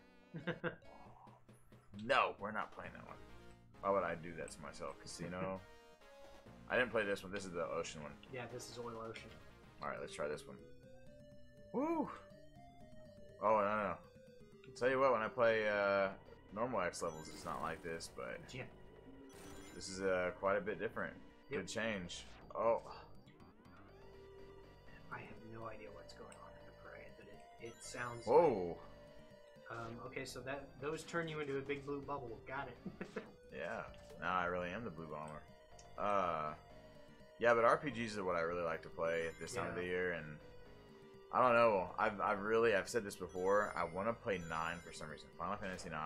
No, we're not playing that one. Why would I do that to myself? Casino. I didn't play this one. This is the ocean one. Yeah, this is Oil Ocean. All right, let's try this one. Woo! Oh no. Tell you what, when I play normal X levels, it's not like this, but Yeah. this is quite a bit different. Yep. Good change. Oh. I have no idea what's going on in the parade, but it sounds. Whoa. Like, okay, so those turn you into a big blue bubble. Got it. Yeah. Now I really am the blue bomber. Yeah, but RPGs are what I really like to play at this time of the year, and I don't know. I've said this before. I want to play 9 for some reason. Final Fantasy 9,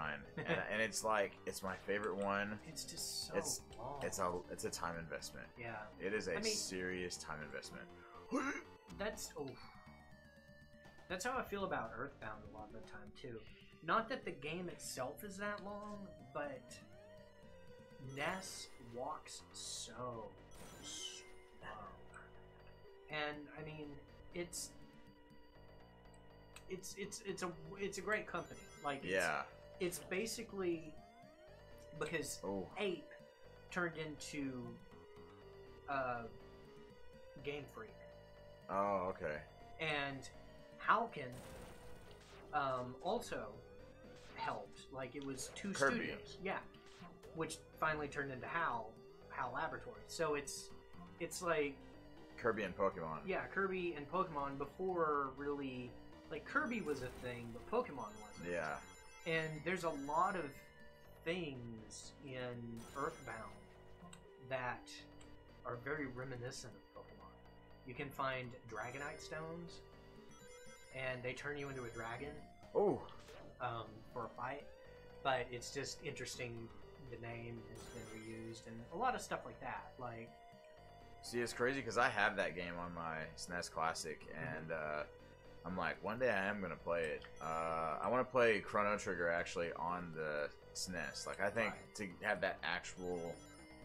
and it's like it's my favorite one. It's just so long. It's a time investment. Yeah. It is a serious time investment. That's how I feel about Earthbound a lot of the time too. Not that the game itself is that long, but Ness walks so slow. And I mean, it's a great company. Like it's basically because Ape turned into Game Freak. Oh, okay. And Halkin also helped. Like it was two Kirby. studios, yeah, which finally turned into HAL Laboratories. So it's like Kirby and Pokemon. Yeah, Kirby and Pokemon before really, like Kirby was a thing, but Pokemon wasn't. Yeah. And there's a lot of things in Earthbound that are very reminiscent of Pokemon. You can find Dragonite stones, and they turn you into a dragon. Oh. For a fight, but it's just interesting. The name has been reused, and a lot of stuff like that. Like, see, it's crazy because I have that game on my SNES Classic, and I'm like, one day I am gonna play it. I want to play Chrono Trigger actually on the SNES. Like, I think to have that actual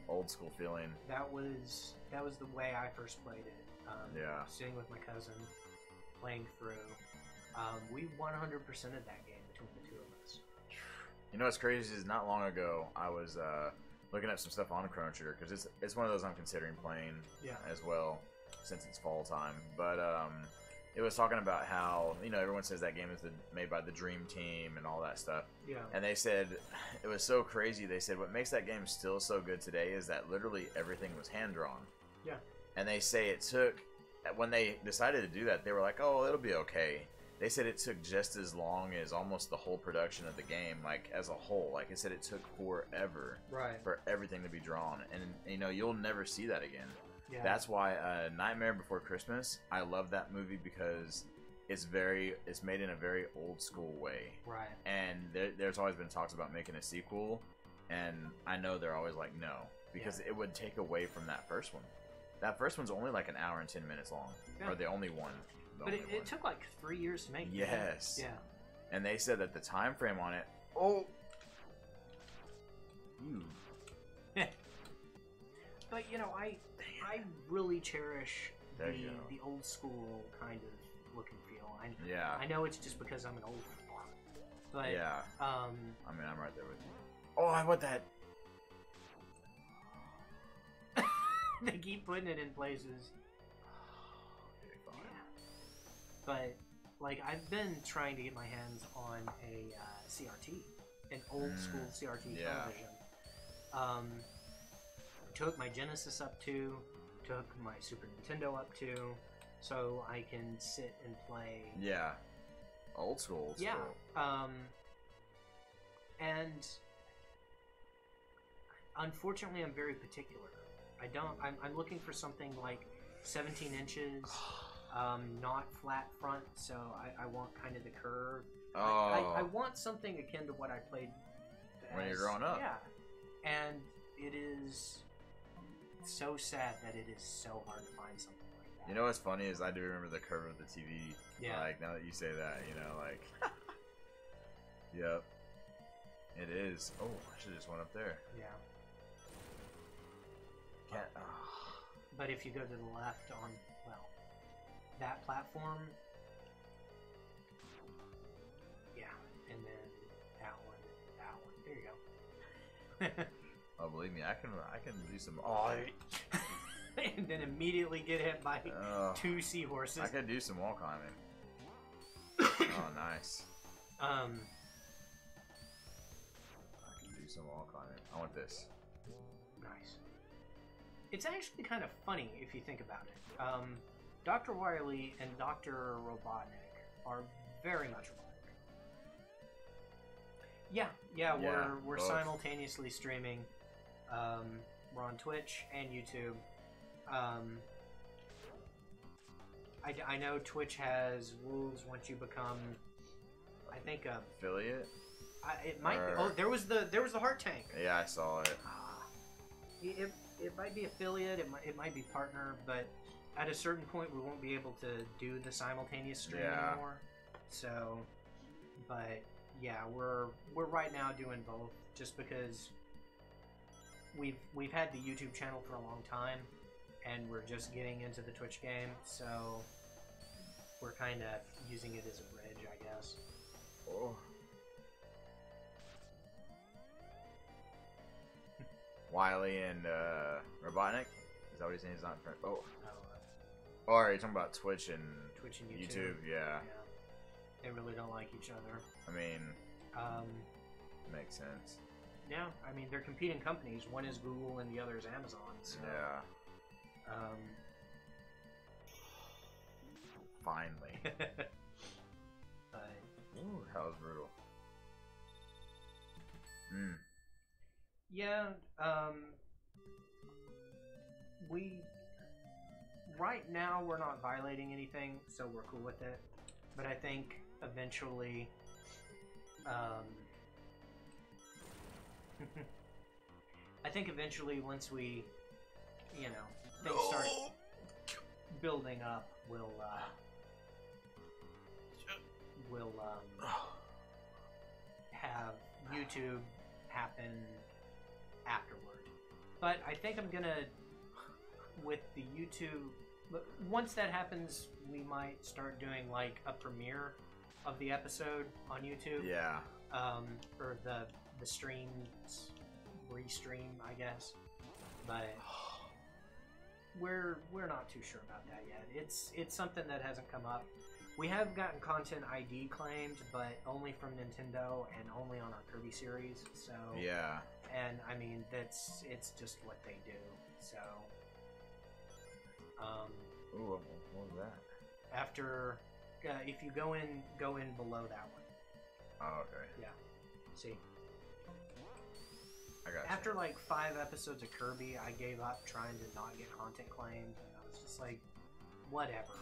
old school feeling. That was the way I first played it. Yeah. Sitting with my cousin, playing through. We 100%ed that game between the two of us. You know what's crazy is not long ago I was looking at some stuff on Chrono Trigger because it's one of those I'm considering playing as well since it's fall time. But it was talking about how everyone says that game is made by the Dream Team and all that stuff. Yeah. And they said it was so crazy. They said what makes that game still so good today is that literally everything was hand drawn. Yeah. And they say it took when they decided to do that, they were like, oh, it'll be okay. They said it took just as long as almost the whole production of the game, like as a whole. Like I said, it took forever for everything to be drawn, and you'll never see that again. Yeah. That's why Nightmare Before Christmas. I love that movie because it's made in a very old school way. Right. And there's always been talks about making a sequel, and I know they're always like no because it would take away from that first one. That first one's only like an hour and 10 minutes long, or the only one. But it took like 3 years to make. Yes. Yeah. And they said that the time frame on it. Oh. But I really cherish the old school kind of look and feel. I know it's just because I'm an old fuck. But yeah. I mean, I'm right there with you. Oh, I want that. They keep putting it in places. But, like, I've been trying to get my hands on a CRT, an old school CRT television. Took my Genesis up to, took my Super Nintendo up to, so I can sit and play. Yeah, old school. Yeah. And unfortunately, I'm very particular. I'm looking for something like 17 inches. Not flat front, so I want kind of the curve. I want something akin to what I played when you're growing up. Yeah, and it is so sad that it is so hard to find something like that. You know what's funny is I do remember the curve of the TV. Yeah. Like now that you say that, like. Yep. It is. Oh, I should have just went up there. Yeah. Can't. But if you go to the left on that platform, yeah, and then that one. There you go. Oh, believe me, I can do some. Oh, and then immediately get hit by 2 seahorses. I could do some wall climbing. Oh, nice. I can do some wall climbing. I want this. Nice. It's actually kind of funny if you think about it. Dr. Wily and Dr. Robotnik are very much alike. Yeah, we're both. simultaneously streaming. We're on Twitch and YouTube. I know Twitch has rules once you become, I think, a affiliate. it might be. Oh, there was the heart tank. Yeah, I saw it. It might be affiliate. It might be partner, but at a certain point we won't be able to do the simultaneous stream anymore. So, but yeah, we're right now doing both just because we've had the YouTube channel for a long time, and we're just getting into the Twitch game, so we're kind of using it as a bridge, I guess. Oh. Wiley and Robotnik? Is that what he's saying? He's not friend. Oh. Or are you talking about Twitch and YouTube? Yeah. They really don't like each other. I mean, makes sense. Yeah, I mean, they're competing companies. One is Google and the other is Amazon. So, yeah. Finally. Ooh, that was brutal. Yeah, right now we're not violating anything, so we're cool with it. But I think eventually, once we, you know, things start building up, we'll have YouTube happen afterward. But I think I'm gonna, with the YouTube, once that happens, we might start doing like a premiere of the episode on YouTube. Yeah. Or the streams, restream, I guess. But we're not too sure about that yet. It's something that hasn't come up. We have gotten content ID claimed, but only from Nintendo and only on our Kirby series. So yeah. And I mean, it's just what they do. So, ooh, what was that? After, if you go in below that one. Oh, okay. Yeah. See. I got After like 5 episodes of Kirby, I gave up trying to not get content claimed, and I was just like, whatever.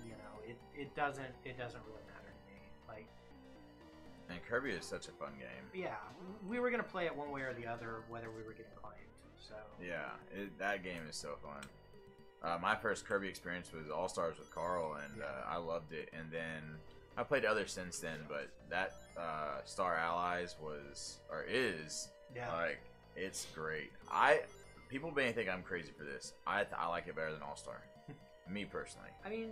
You know, it doesn't really matter to me. Like. And Kirby is such a fun game. Yeah, we were gonna play it one way or the other, whether we were getting claimed. So yeah, that game is so fun. My first Kirby experience was All Stars with Carl, and I loved it. And then I played others since then, but that Star Allies is like, it's great. People may think I'm crazy for this. I like it better than All Star. Me personally. I mean,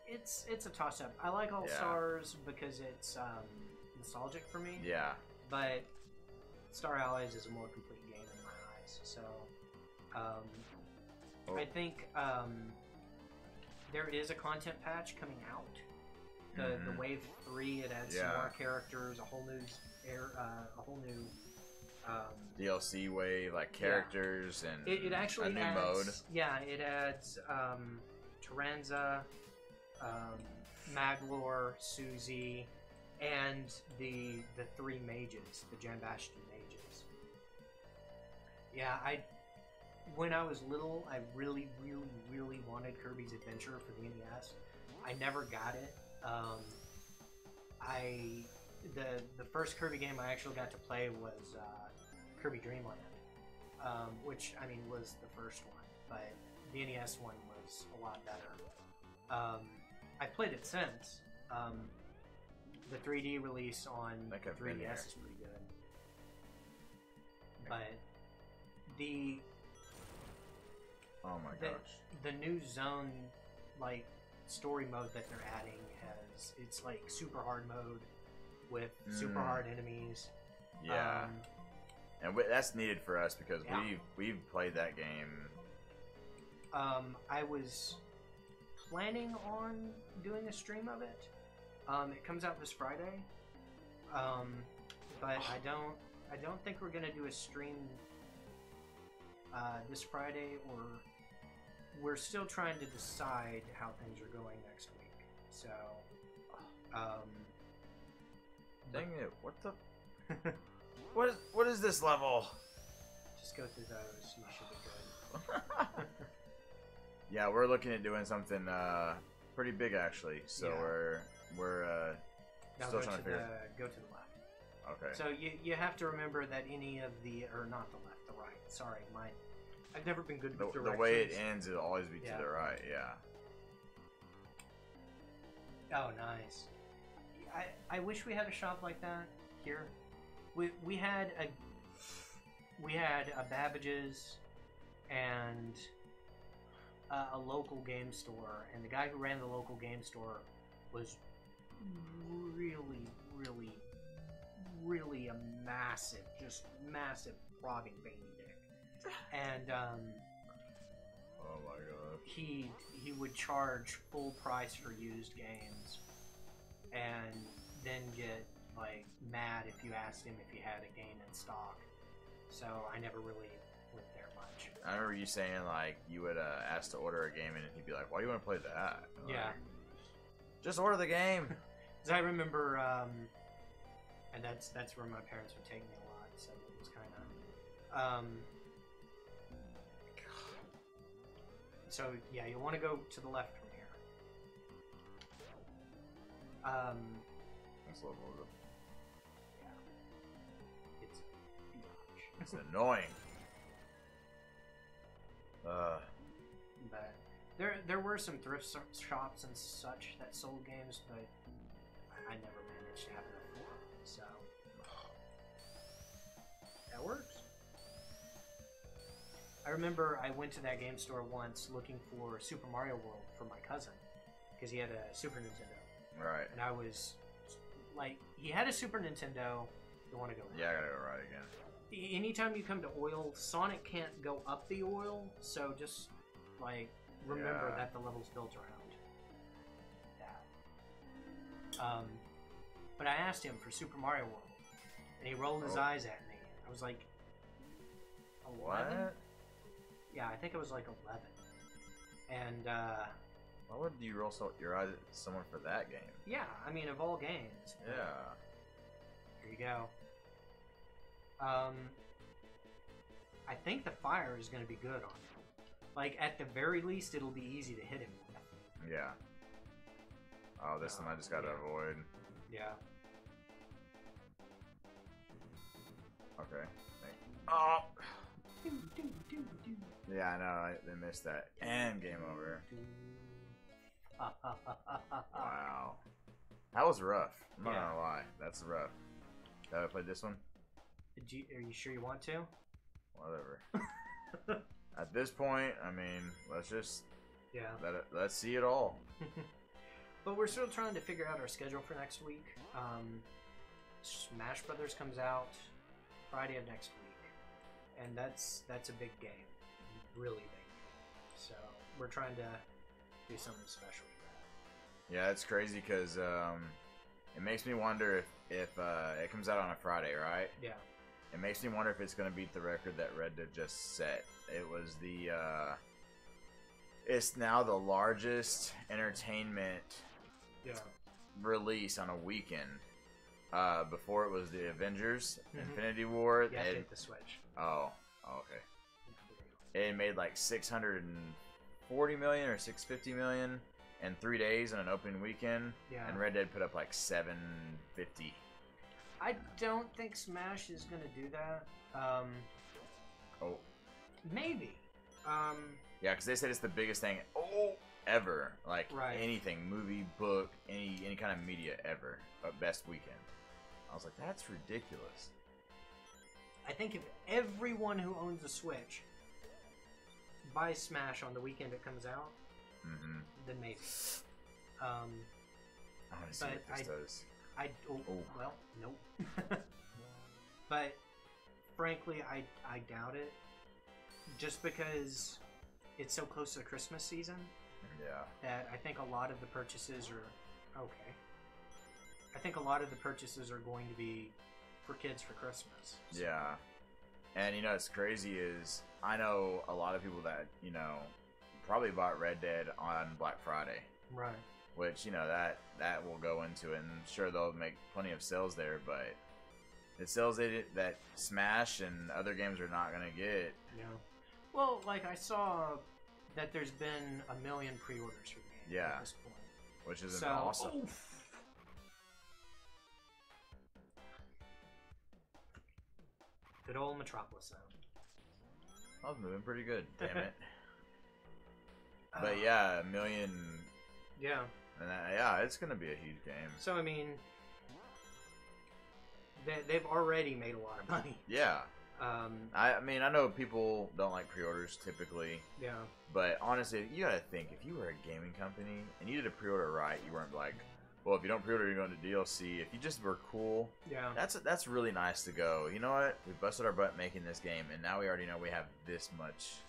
it's a toss up. I like All Stars because it's nostalgic for me. Yeah. But Star Allies is a more complete game in my eyes. So, I think there is a content patch coming out. The Wave 3, it adds some more characters, a whole new DLC wave, like characters, and it actually a new adds, mode. Yeah, it adds Taranza, Maglor, Susie, and the 3 mages, the Jambashti mages. Yeah, when I was little, I really, really, really wanted Kirby's Adventure for the NES. I never got it. The first Kirby game I actually got to play was Kirby Dream Land, which I mean was the first one, but the NES one was a lot better. I played it since. The 3D release on 3DS is pretty good, but oh my gosh, the new zone like story mode that they're adding it's like super hard mode with super hard enemies. Yeah, and that's needed for us because we've played that game. I was planning on doing a stream of it. It comes out this Friday, but I don't think we're gonna do a stream this Friday, or we're still trying to decide how things are going next week. So, dang it! What the? What is this level? Just go through those. You should be good. Yeah, we're looking at doing something pretty big actually. So we're now still go trying to to figure. go to the left. Okay. So you have to remember that any of the or not the left, the right. Sorry, I've never been good with directions. The way it ends, it'll always be to the right. Yeah. Oh, nice. I wish we had a shop like that here. We had a Babbage's and a local game store, and the guy who ran the local game store was really a massive, just massive frogging baby dick. And oh my god. He would charge full price for used games, and then get like mad if you asked him if he had a game in stock. So I never really went there much. I remember you saying like you would ask to order a game and he'd be like, "Why do you want to play that?" Yeah. Like, just order the game. Because I remember, and that's where my parents would take me a lot. So it was kind of. So yeah, you want to go to the left from here. That's a little bit. Yeah. It's biatch. It's annoying. But there were some thrift shops and such that sold games, but I never managed to have enough for them. So that works. I remember I went to that game store once looking for Super Mario World for my cousin because he had a Super Nintendo. Right. And I was like, he had a Super Nintendo. You want to go? Yeah, I gotta go right again. Anytime you come to oil, Sonic can't go up the oil, so just like remember that the level's built around that. But I asked him for Super Mario World, and he rolled his eyes at me. I was like, 11? What? Yeah, I think it was like 11. And why would you roll your eyes at someone for that game? yeah, I mean, of all games. Yeah. Here you go. I think the fire is going to be good on him. Like, at the very least, it'll be easy to hit him with. Yeah. Oh, this one I just gotta avoid. Yeah. Okay. Oh! Yeah, I know. They missed that. And game over. Wow. That was rough. I'm not gonna lie. That's rough. Have I played this one? Are you sure you want to? Whatever. At this point, I mean, let's just let's see it all. But we're still trying to figure out our schedule for next week. Smash Brothers comes out Friday of next week, and that's a big game, really big. So we're trying to do something special with that. Yeah, it's crazy because it makes me wonder if it comes out on a Friday, right? Yeah. It makes me wonder if it's going to beat the record that Red Dead just set. It was the, it's now the largest entertainment release on a weekend. Before it was the Avengers, Infinity War. Yeah, hit the Switch. Oh, okay. It made like 640 million or 650 million in 3 days on an opening weekend. Yeah. And Red Dead put up like 750. I don't think Smash is going to do that. Oh. Maybe. Yeah, because they said it's the biggest thing ever. Like anything, movie, book, any kind of media ever. Best weekend. I was like, that's ridiculous. I think if everyone who owns a Switch buys Smash on the weekend it comes out, then maybe. I want to see what this does. Well, nope. But frankly, I doubt it. Just because it's so close to the Christmas season. Yeah. That I think a lot of the purchases are okay. I think a lot of the purchases are going to be for kids for Christmas. So. Yeah. And you know what's crazy is I know a lot of people that, you know, probably bought Red Dead on Black Friday. Right. Which, you know, that will go into it, and sure they'll make plenty of sales there, but the sales that Smash and other games are not going to get. Yeah. Well, like I saw that there's been 1 million pre-orders for the game at this point. which is So, awesome. oof. Good old Metropolis Zone. I was moving pretty good, damn it. But yeah, $1 million. Yeah. And yeah, it's gonna be a huge game. So I mean, they've already made a lot of money. Yeah. I mean, I know people don't like pre-orders typically. Yeah. But honestly, you gotta think, if you were a gaming company and you did a pre-order right, you weren't like, well, if you don't pre-order, you're going to DLC. If you just were cool, yeah, that's really nice to go. You know what? We busted our butt making this game, and now we already know we have this much.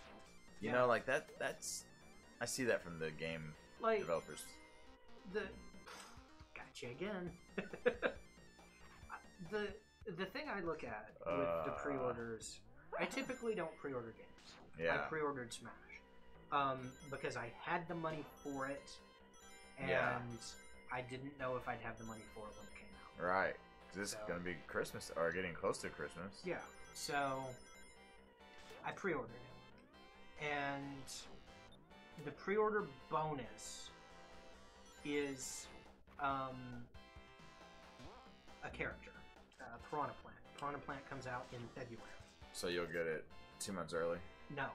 You know, like that's. I see that from the game developers. Gotcha again. The thing I look at with the pre-orders, I typically don't pre-order games. Yeah. I pre-ordered Smash because I had the money for it, and I didn't know if I'd have the money for it when it came out. Right. This is going to be Christmas, or getting close to Christmas. Yeah. So I pre-ordered it, and the pre-order bonus is a character. Piranha Plant. Piranha Plant comes out in February. So you'll get it 2 months early? No.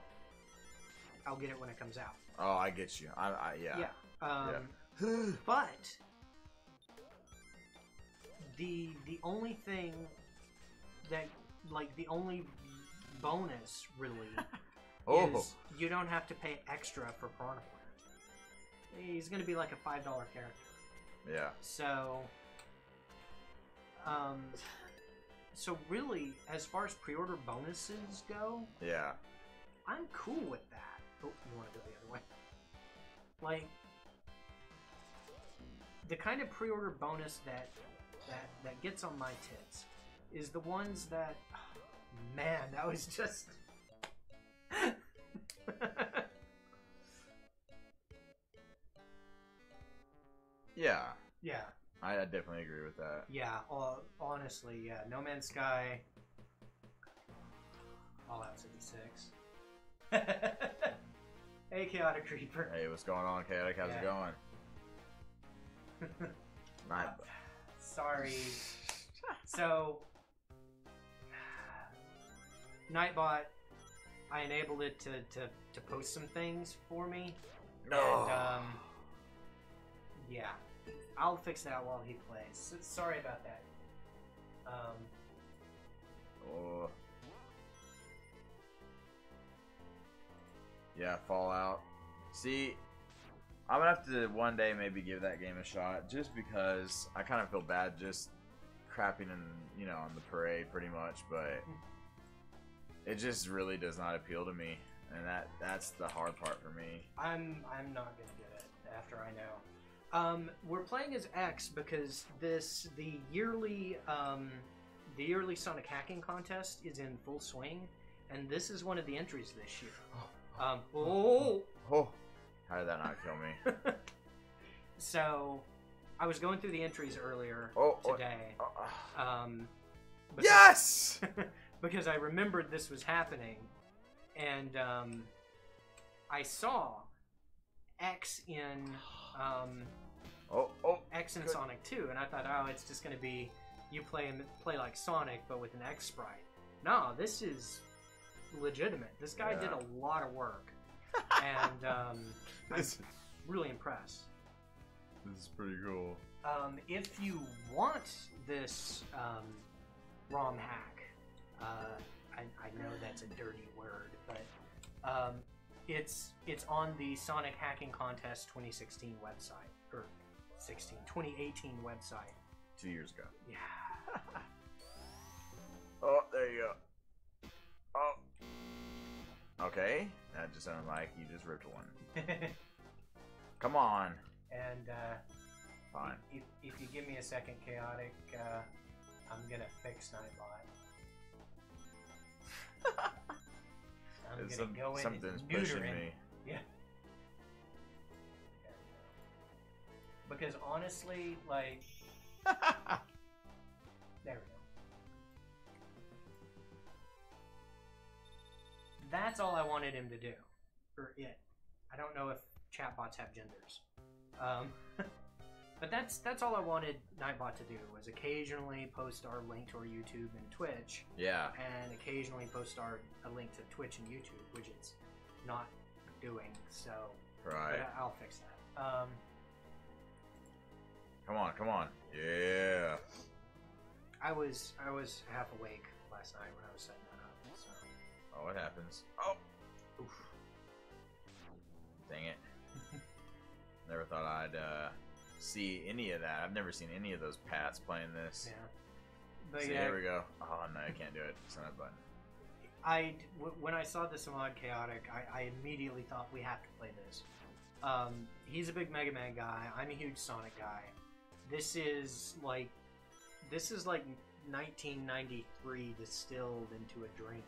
I'll get it when it comes out. Oh, I get you. Yeah. But the only thing that, like, the only bonus really is you don't have to pay extra for Piranha Plant. He's going to be like a $5 character. Yeah. So really, as far as pre-order bonuses go, yeah, I'm cool with that. Oh, you want to go the other way? Like, the kind of pre-order bonus that gets on my tits is the ones that, oh, man, that was just. Yeah. Yeah. I definitely agree with that. Yeah, honestly, yeah. No Man's Sky, Fallout 76. Hey, Chaotic Creeper. Hey, what's going on, Chaotic? How's it going? Sorry. So, Nightbot, I enabled it to post some things for me. No. And, yeah. I'll fix that while he plays. Sorry about that. Yeah, Fallout. See, I'm gonna have to one day maybe give that game a shot, just because I kind of feel bad just crapping on the parade pretty much, but it just really does not appeal to me, and that's the hard part for me. I'm not gonna get it after I know. We're playing as X because the yearly Sonic hacking contest is in full swing, and this is one of the entries this year. How did that not kill me? So, I was going through the entries earlier today. Yes! Because I remembered this was happening, and I saw X in X in Sonic 2, and I thought, oh, it's just going to be you play like Sonic, but with an X sprite. No, this is legitimate. This guy did a lot of work, and I'm really impressed. This is pretty cool. If you want this ROM hack, I know that's a dirty word, but it's on the Sonic Hacking Contest 2016 website, or 2018 website. 2 years ago. Yeah. Oh, there you go. Oh. Okay, that just sounded like you just ripped one. Come on. And fine. If you give me a second, Chaotic, I'm gonna fix Nightbot. I'm gonna go in something's and neuter pushing him. me. Yeah. Because honestly, like, there we go. That's all I wanted him to do, or it. I don't know if chatbots have genders. But that's all I wanted Nightbot to do, was occasionally post our link to our YouTube and Twitch. Yeah. And occasionally post a link to Twitch and YouTube, which it's not doing. So Right. but I'll fix that. Come on, come on. Yeah. I was half awake last night when I was setting that up. So. Oh, it happens. Oh. Oof. Dang it. Never thought I'd see any of that. I've never seen any of those Pats playing this. Yeah. But See, yeah, here we go. Oh, no, I can't do it. It's not a button. when I saw this mod Chaotic, I immediately thought we have to play this. He's a big Mega Man guy. I'm a huge Sonic guy. This is like 1993 distilled into a drink.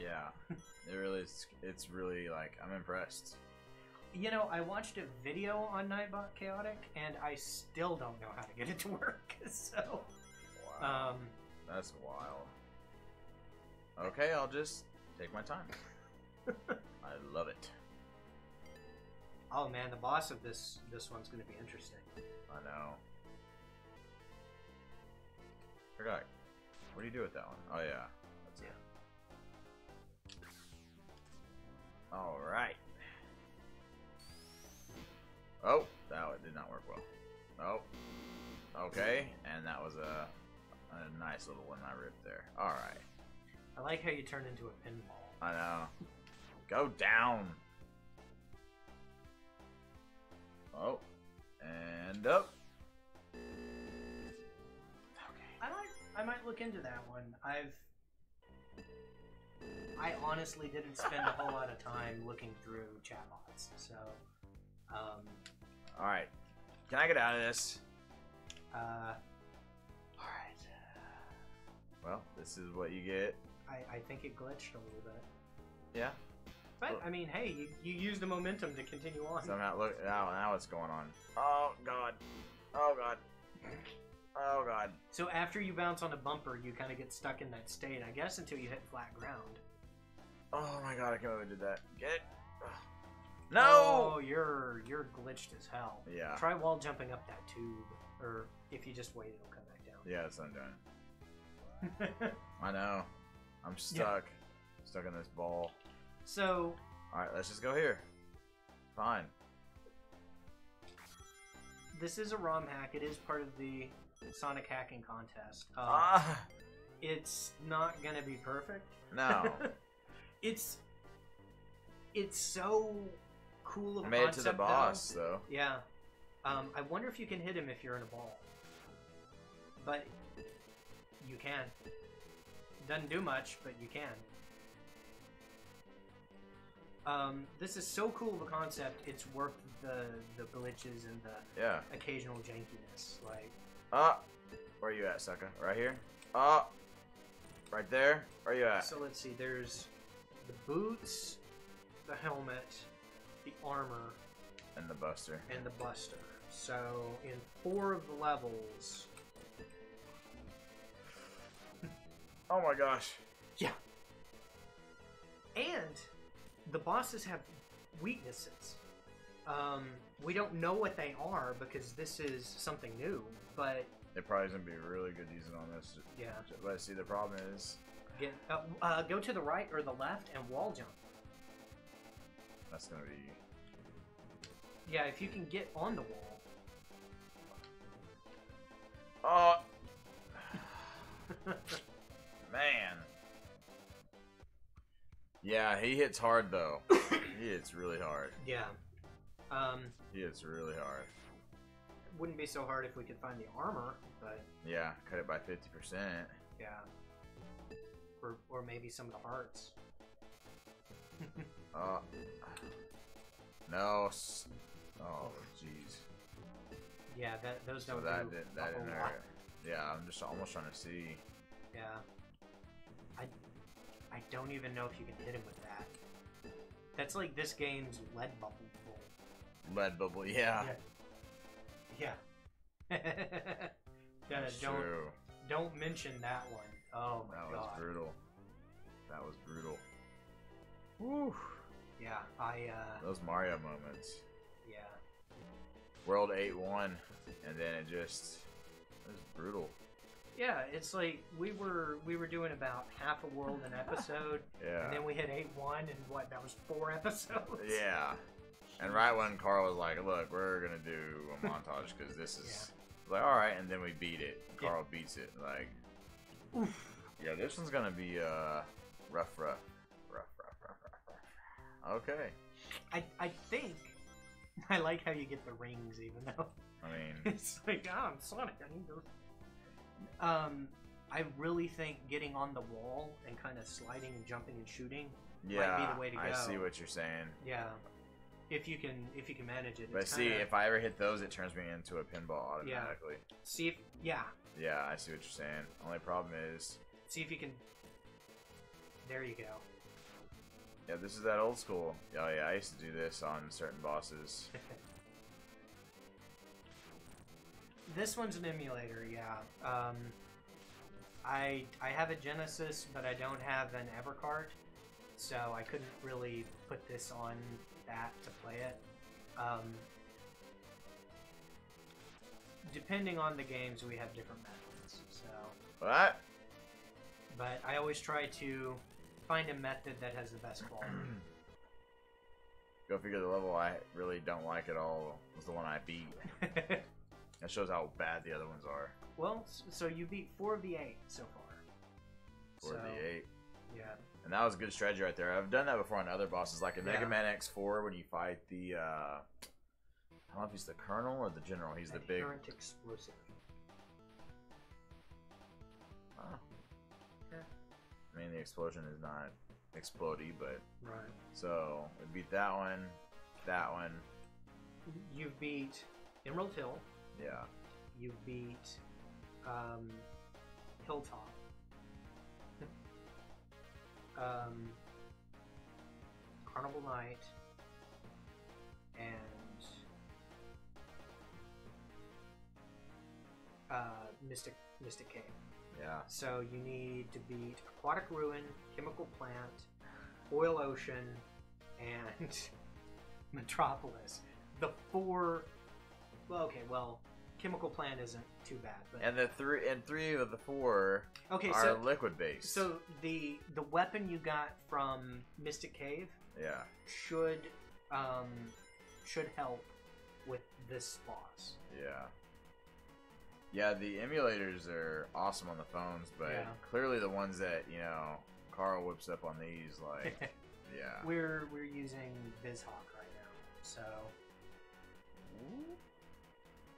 Yeah, it really is. It's really like, I'm impressed. You know, I watched a video on Nightbot Chaotic, and I still don't know how to get it to work. So, Wow, that's wild. Okay, I'll just take my time. I love it. Oh man, the boss of this one's going to be interesting. I know. Forgot. What do you do with that one? Oh yeah, that's it. All right. Oh, that one did not work well. Oh, okay, and that was a nice little one I ripped there. All right. I like how you turned into a pinball. I know. Go down. Oh, and up. Okay. I might look into that one. I honestly didn't spend a whole lot of time looking through chat mods, so. All right. Can I get out of this? All right. Well, this is what you get. I think it glitched a little bit. Yeah. But, I mean, hey, you used the momentum to continue on. Somehow, look, now what's going on? Oh, God. Oh, God. Oh, God. So after you bounce on a bumper, you kind of get stuck in that state, I guess, until you hit flat ground. Oh, my God, I can't believe I did that. Get it. Ugh. No! Oh, you're glitched as hell. Yeah. Try wall jumping up that tube, or if you just wait, it'll come back down. Yeah, that's what I'm doing. I know. I'm stuck. Yeah. Stuck in this ball. So... Alright, let's just go here. Fine. This is a ROM hack. It is part of the Sonic hacking contest. It's not gonna be perfect. No. It's so cool of a made it concept, to the boss, though. Yeah. I wonder if you can hit him if you're in a ball. But you can. Doesn't do much, but you can. This is so cool of a concept, it's worth the glitches and the occasional jankiness. Like, where are you at, sucker? Right here? Right there? Where are you at? So let's see, there's the boots, the helmet, the armor, and the buster. And the buster. So, in 4 of the levels... Oh my gosh. Yeah. And the bosses have weaknesses. We don't know what they are because this is something new, but... It probably is going to be really good using on this. Yeah. But see, the problem is... go to the right or the left and wall jump. That's going to be... Yeah, if you can get on the wall. Oh! Man. Yeah, he hits hard, though. He hits really hard. Yeah. He hits really hard. Wouldn't be so hard if we could find the armor, but... Yeah, cut it by 50%. Yeah. Or maybe some of the hearts. No. Oh, jeez. Yeah, those don't so that didn't hurt. Yeah, I'm just almost trying to see. Yeah. I don't even know if you can hit him with that. That's like this game's lead bubble. Lead bubble, yeah. Yeah. That's true. Don't mention that one. Oh my god. That was brutal. That was brutal. Woo. Yeah, Those Mario moments. Yeah. World 8-1, and then it was brutal. Yeah, it's like we were doing about half a world an episode, Yeah. and then we hit 8-1, and what? That was 4 episodes. Yeah. And right when Carl was like, "Look, we're gonna do a montage because this is like all right," and then we beat it. Carl beats it. Like, oof. Yeah, this one's gonna be rough. Okay. I think I like how you get the rings, even though I mean, it's like, I'm Sonic. I need those. I really think getting on the wall and kind of sliding and jumping and shooting might be the way to go. I see what you're saying. Yeah, if you can manage it. But see, if I ever hit those, it turns me into a pinball automatically. Yeah. See if Yeah, I see what you're saying. Only problem is. See if you can. There you go. Yeah, this is that old school. Oh yeah, I used to do this on certain bosses. This one's an emulator, yeah. I have a Genesis, but I don't have an Evercart, so I couldn't really put this on that to play it. Depending on the games, we have different methods. So. What? But I always try to find a method that has the best quality. Go figure. The level I really don't like at all was the one I beat. That shows how bad the other ones are. Well, so you beat 4 of the 8 so far. 4 of the 8. Yeah. And that was a good strategy right there. I've done that before on other bosses, like in Mega Man X4 when you fight the, I don't know if he's the Colonel or the General. He's the big... Inherent explosive. Oh. Yeah. I mean, the explosion is not explodey, but... Right. So, we beat that one, that one. You've beat Emerald Hill. Yeah. You beat Hilltop. Carnival Night. And Mystic Cave. Yeah. So you need to beat Aquatic Ruin, Chemical Plant, Oil Ocean, and Metropolis. The 4... Well, okay, well... Chemical Plant isn't too bad, but and three of the 4 are liquid based. So the weapon you got from Mystic Cave, should help with this boss. Yeah, the emulators are awesome on the phones, but clearly the ones that Carl whips up on these, like, we're using BizHawk right now, so.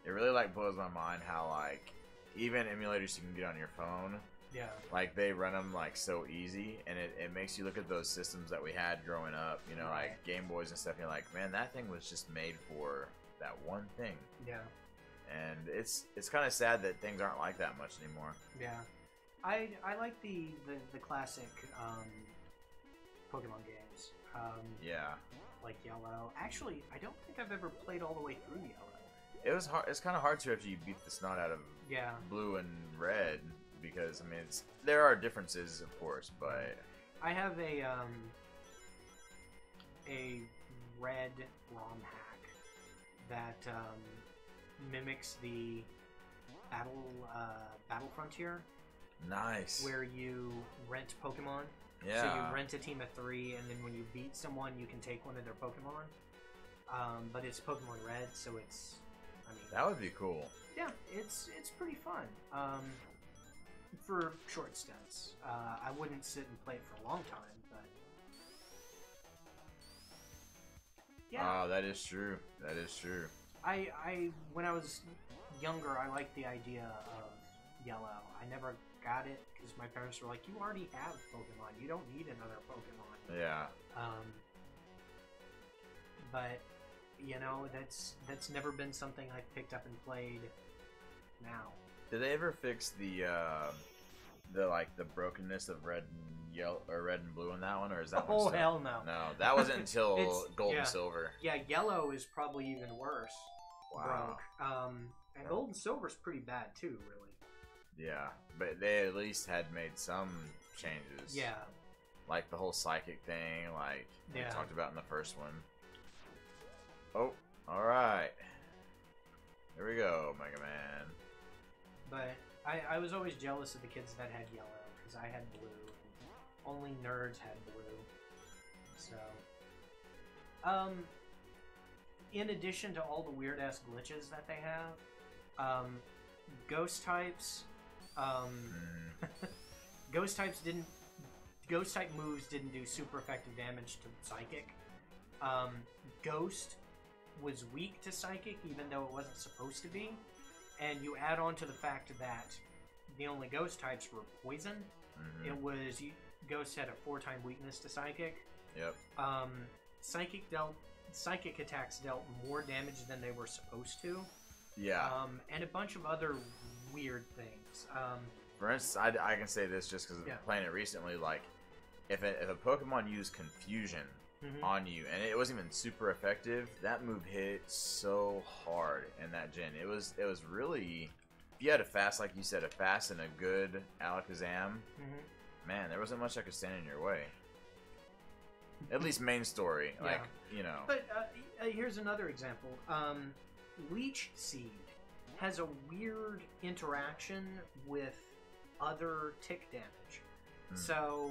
It really blows my mind how even emulators you can get on your phone, they run them so easy, and it makes you look at those systems that we had growing up, like Game Boys and stuff. And you're like, man, that thing was just made for that one thing. Yeah. And it's kind of sad that things aren't like that much anymore. Yeah, I like the classic Pokemon games. Like Yellow. Actually, I don't think I've ever played all the way through Yellow. It was hard. It's kind of hard to after you beat the snot out of Blue and Red, because I mean there are differences, of course, but I have a red ROM hack that mimics the Battle Frontier. Nice. Where you rent Pokemon. Yeah. So you rent a team of 3, and then when you beat someone, you can take one of their Pokemon. But it's Pokemon Red, so it's. I mean, that would be cool. Yeah, it's pretty fun. For short stints. I wouldn't sit and play it for a long time, but yeah. Oh, that is true. That is true. I when I was younger, I liked the idea of Yellow. I never got it because my parents were like, "You already have Pokemon. You don't need another Pokemon." Yeah. But that's never been something I've picked up and played now. Did they ever fix the brokenness of Red and Yellow or Red and Blue in that one, or is that one still? Hell no. No, that wasn't until Gold and Silver. Yeah, Yellow is probably even worse. Wow. Broke. And Gold and Silver's pretty bad too, really. Yeah, but they at least had made some changes. Yeah. Like the whole psychic thing, we talked about in the first one. Oh, alright. Here we go, Mega Man. But I was always jealous of the kids that had yellow, because I had blue, and only nerds had blue. So, in addition to all the weird-ass glitches that they have, ghost types, ghost type moves didn't do super effective damage to psychic. Ghost was weak to psychic, even though it wasn't supposed to be. And you add on to the fact that the only ghost types were poison. It was ghost had a 4-time weakness to psychic. Yep. Psychic attacks dealt more damage than they were supposed to. Yeah. And a bunch of other weird things. For instance, I can say this just because of playing it recently. Like, if a Pokemon used Confusion on you, and it wasn't even super effective, that move hit so hard in that gen. It was really, if you had a fast, like you said, a fast and a good Alakazam, man, there wasn't much that could stand in your way. At least main story, like, you know. But here's another example. Leech Seed has a weird interaction with other tick damage. So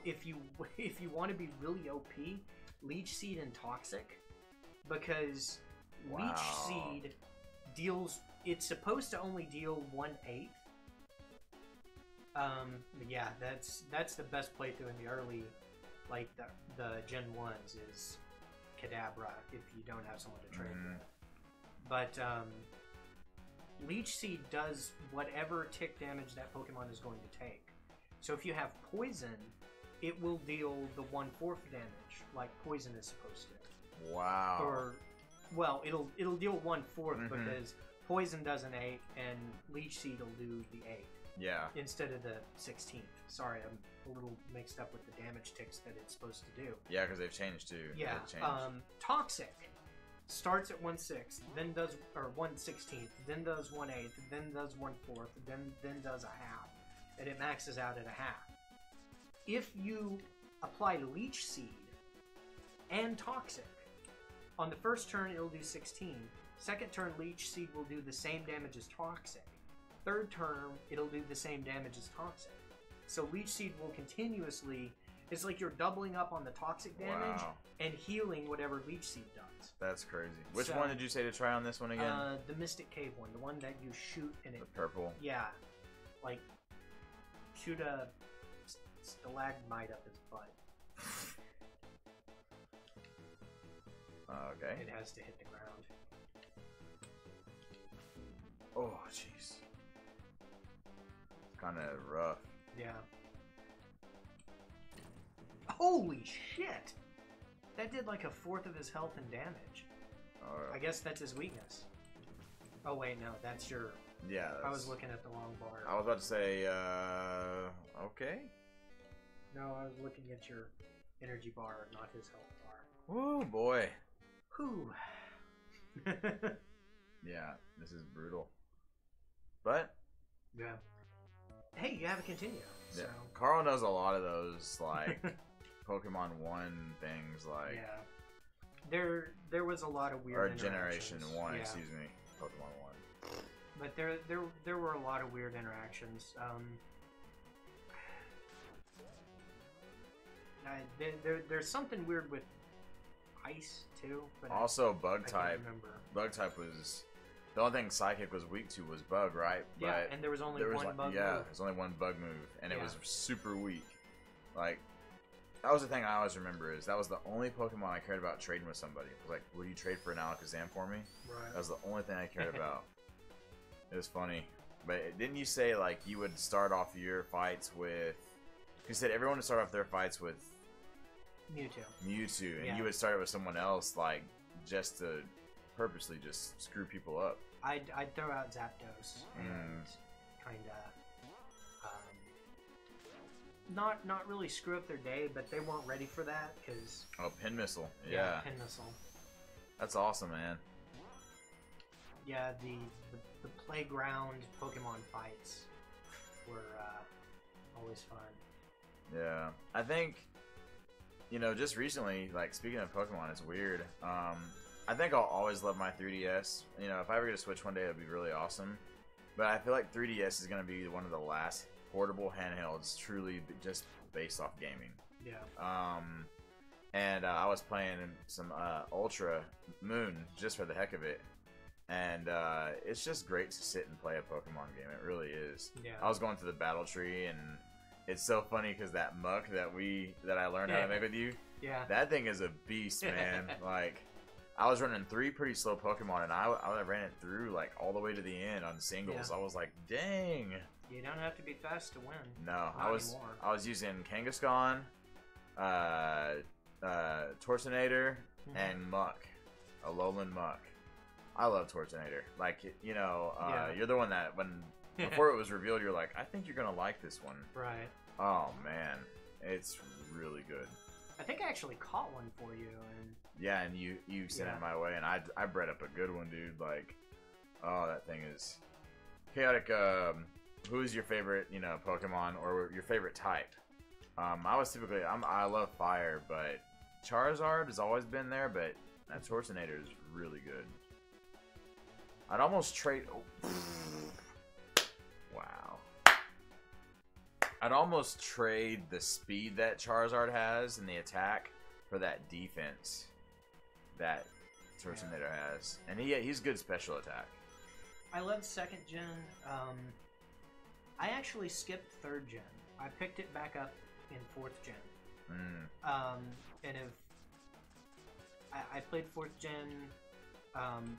if you want to be really OP, Leech Seed and Toxic, because Leech Seed deals, it's supposed to only deal 1/8. Yeah, that's the best playthrough in the early, like the Gen 1s is Kadabra if you don't have someone to trade with. But Leech Seed does whatever tick damage that Pokemon is going to take. So if you have Poison, it will deal the 1/4 damage like Poison is supposed to. Wow. Or, well, it'll deal 1/4 because Poison does an 8 and Leech Seed will do the 8. Yeah. Instead of the 16th. Sorry, I'm a little mixed up with the damage ticks that it's supposed to do. Yeah, because they've changed too. Yeah. Toxic starts at 1/6, then does, or 1/16, then does 1/8, then does 1/4, then does a half, and it maxes out at a half. If you apply Leech Seed and Toxic, on the first turn it'll do 16. Second turn, Leech Seed will do the same damage as Toxic. Third turn, it'll do the same damage as Toxic. So Leech Seed will continuously, it's like you're doubling up on the Toxic damage and healing whatever Leech Seed does. That's crazy. Which one did you say to try on this one again? The Mystic Cave one, the one that you shoot and it... The purple? Yeah. Like, shoot a stalagmite up his butt. Okay. It has to hit the ground. Oh, jeez. Kind of rough. Yeah. Holy shit! That did like 1/4 of his health and damage. I guess that's his weakness. Oh wait, no, that's your... Yeah, I was looking at the wrong bar. I was about to say, okay. No, I was looking at your energy bar, not his health bar. Woo, boy. Whew. Yeah, this is brutal. But... Yeah. Hey, you have a continue. Yeah. So. Carl knows a lot of those, like, Pokemon 1 things, like... Yeah. There was a lot of weird Or Generation 1, excuse me. Pokemon 1. But there were a lot of weird interactions. There's something weird with ice, too. But also, Bug type. I can't remember. Bug type was... The only thing Psychic was weak to was Bug, right? Yeah, but and there was only one bug move. Yeah, there's only one Bug move, and it was super weak. Like, that was the thing I always remember, is that was the only Pokemon I cared about trading with somebody. It was like, will you trade for an Alakazam for me? Right. That was the only thing I cared about. It was funny. But didn't you say, like, you would start off your fights with... You said everyone would start off their fights with... Mewtwo. And you would start it with someone else, like, just to purposely just screw people up. I'd throw out Zapdos and kind of not really screw up their day, but they weren't ready for that because Pin Missile. Yeah, Pin Missile. That's awesome, man. Yeah, the playground Pokemon fights were always fun. Yeah, I think, you know, just recently, like, speaking of Pokemon, it's weird. I think I'll always love my 3DS. You know, if I ever get a Switch one day, it'd be really awesome. But I feel like 3DS is going to be one of the last portable handhelds truly just based off gaming. Yeah. And I was playing some Ultra Moon just for the heck of it. And it's just great to sit and play a Pokemon game. It really is. Yeah. I was going through the battle tree, and it's so funny because that muck that I learned how to make with you, that thing is a beast, man. Like, I was running 3 pretty slow Pokemon, and I ran it through like all the way to the end on singles. I was like, dang. You don't have to be fast to win. No, Not I was using Kangaskhan, Tortonator, and Muck, a Alolan Muck. I love Tortonator. Like, you know, you're the one that before it was revealed, you're like, I think you're gonna like this one. Right. Oh man, it's really good. I think I actually caught one for you, and yeah, and you sent it my way, and I bred up a good one, dude. Like, oh, that thing is chaotic. Who is your favorite, you know, Pokemon or your favorite type? I love fire, but Charizard has always been there, but that Tortonator is really good. I'd almost trade. Oh. Wow. I'd almost trade the speed that Charizard has and the attack for that defense that Tortonator has, and he's good special attack. I love 2nd gen. I actually skipped 3rd gen. I picked it back up in 4th gen. And if I played 4th gen.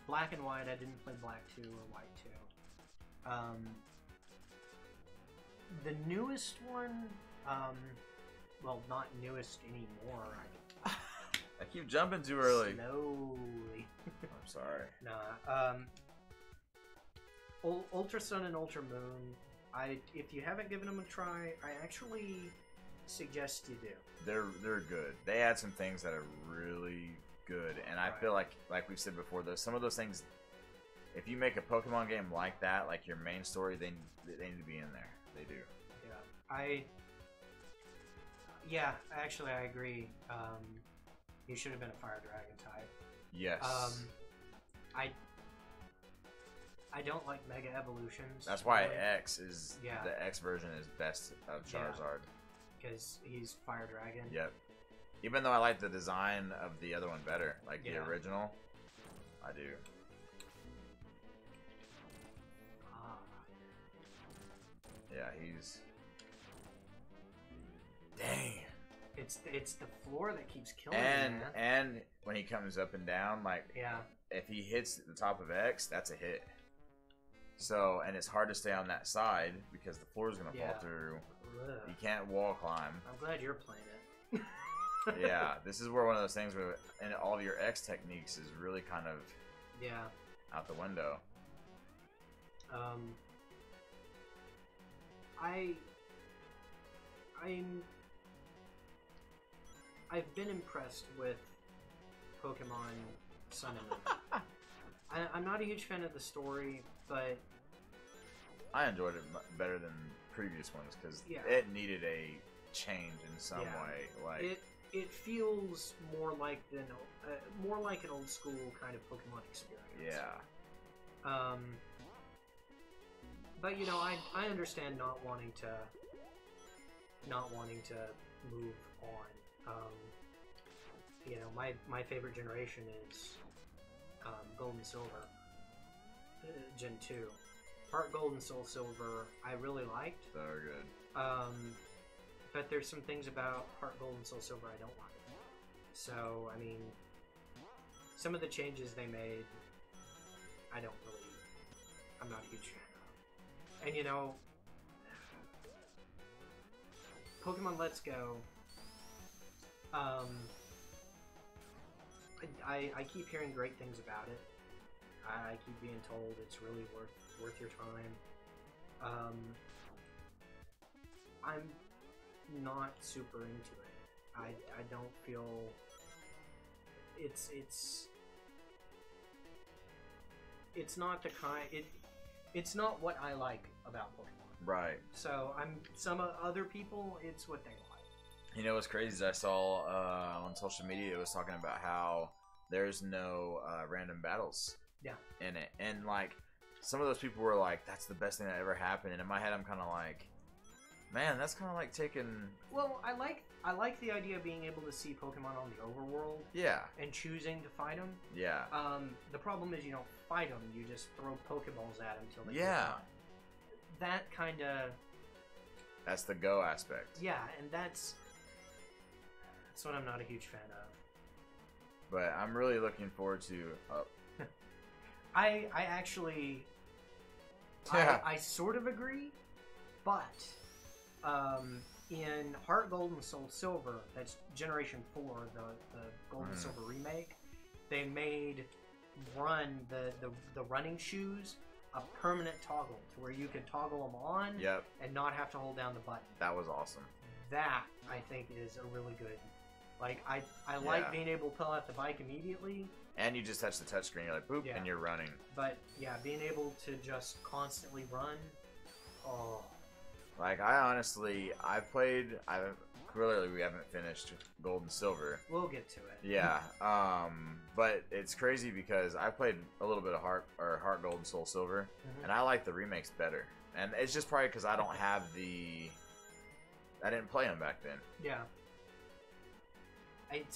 Black and White, I didn't play Black 2 or White 2. The newest one, well, not newest anymore. I keep jumping too early. Slowly. I'm sorry. Nah. Ultra Sun and Ultra Moon, if you haven't given them a try, I actually suggest you do. They're good. They add some things that are really good, and I feel like we've said before, some of those things, if you make a Pokemon game like that, like your main story, they need to be in there. They do. Yeah, actually I agree. You should have been a Fire Dragon type. Yes. I don't like Mega Evolutions. That's why X is the X version is best of Charizard. Because he's Fire Dragon. Yep. Even though I like the design of the other one better, like the original, I do. Yeah, he's... Dang. It's the floor that keeps killing me, man. And when he comes up and down, like, if he hits the top of X, that's a hit. So, and it's hard to stay on that side because the floor is going to fall through. Ugh. You can't wall climb. I'm glad you're playing it. Yeah, this is where one of those things where and all of your X techniques is really kind of out the window. I've been impressed with Pokemon Sun and Moon. I'm not a huge fan of the story, but I enjoyed it better than previous ones because it needed a change in some way. Like it feels more like an old school kind of Pokemon experience. Yeah. But you know, I understand not wanting to move on. You know, my favorite generation is Gold and Silver, Gen 2. Heart Gold and Soul Silver I really liked. They're good. But there's some things about Heart Gold and Soul Silver I don't like. So, I mean, some of the changes they made, I'm not a huge fan of. And you know, Pokemon Let's Go, I keep hearing great things about it. I keep being told it's really worth your time. I'm not super into it. I don't feel it's not the kind it's not what I like about Pokemon. Right. So some other people, it's what they like. You know what's crazy is I saw on social media it was talking about how there's no random battles Yeah. in it. And like some of those people were like, that's the best thing that ever happened. And in my head, I'm kind of like, man, that's kind of like taking. Well, I like the idea of being able to see Pokemon on the overworld. Yeah. And choosing to fight them. Yeah. The problem is you don't fight them. You just throw Pokeballs at them until they Yeah. get done. That kind of. That's the go aspect. Yeah, and that's what I'm not a huge fan of. But I'm really looking forward to. I actually. Yeah. I sort of agree, but in Heart Gold and Soul Silver, that's Generation 4, the Gold and Silver remake, they made the running shoes a permanent toggle to where you could toggle them on Yep. and not have to hold down the button. That was awesome. That, I think, is a really good. Like, I like being able to pull out the bike immediately. And you just touch the touchscreen, you're like, boop, and you're running. But, yeah, being able to just constantly run, oh. Like, clearly we haven't finished Gold and Silver. We'll get to it. Yeah, but it's crazy because I played a little bit of Heart Gold and Soul Silver, and I like the remakes better. And it's just probably because I don't have I didn't play them back then. Yeah.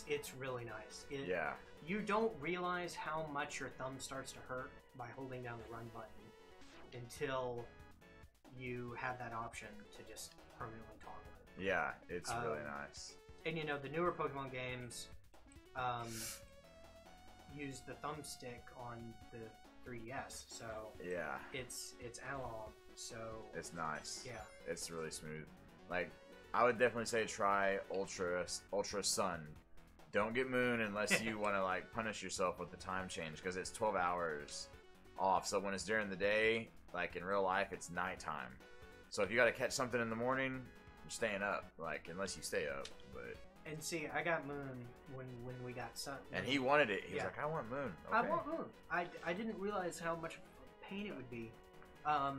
It's really nice. Yeah. You don't realize how much your thumb starts to hurt by holding down the run button until you have that option to just permanently toggle it. Yeah, it's really nice. And you know, the newer Pokemon games use the thumbstick on the 3DS, so yeah, it's analog, so it's nice. Yeah, it's really smooth. Like, I would definitely say try Ultra Sun. Don't get Moon unless you want to like punish yourself with the time change, because it's 12 hours off. So when it's during the day, like in real life, it's nighttime. So if you got to catch something in the morning, you're staying up. Like, unless you stay up, but. And see, I got Moon when we got Sun. And he wanted it. He was like, I want Moon. Okay. I want Moon. I didn't realize how much pain it would be. Yeah.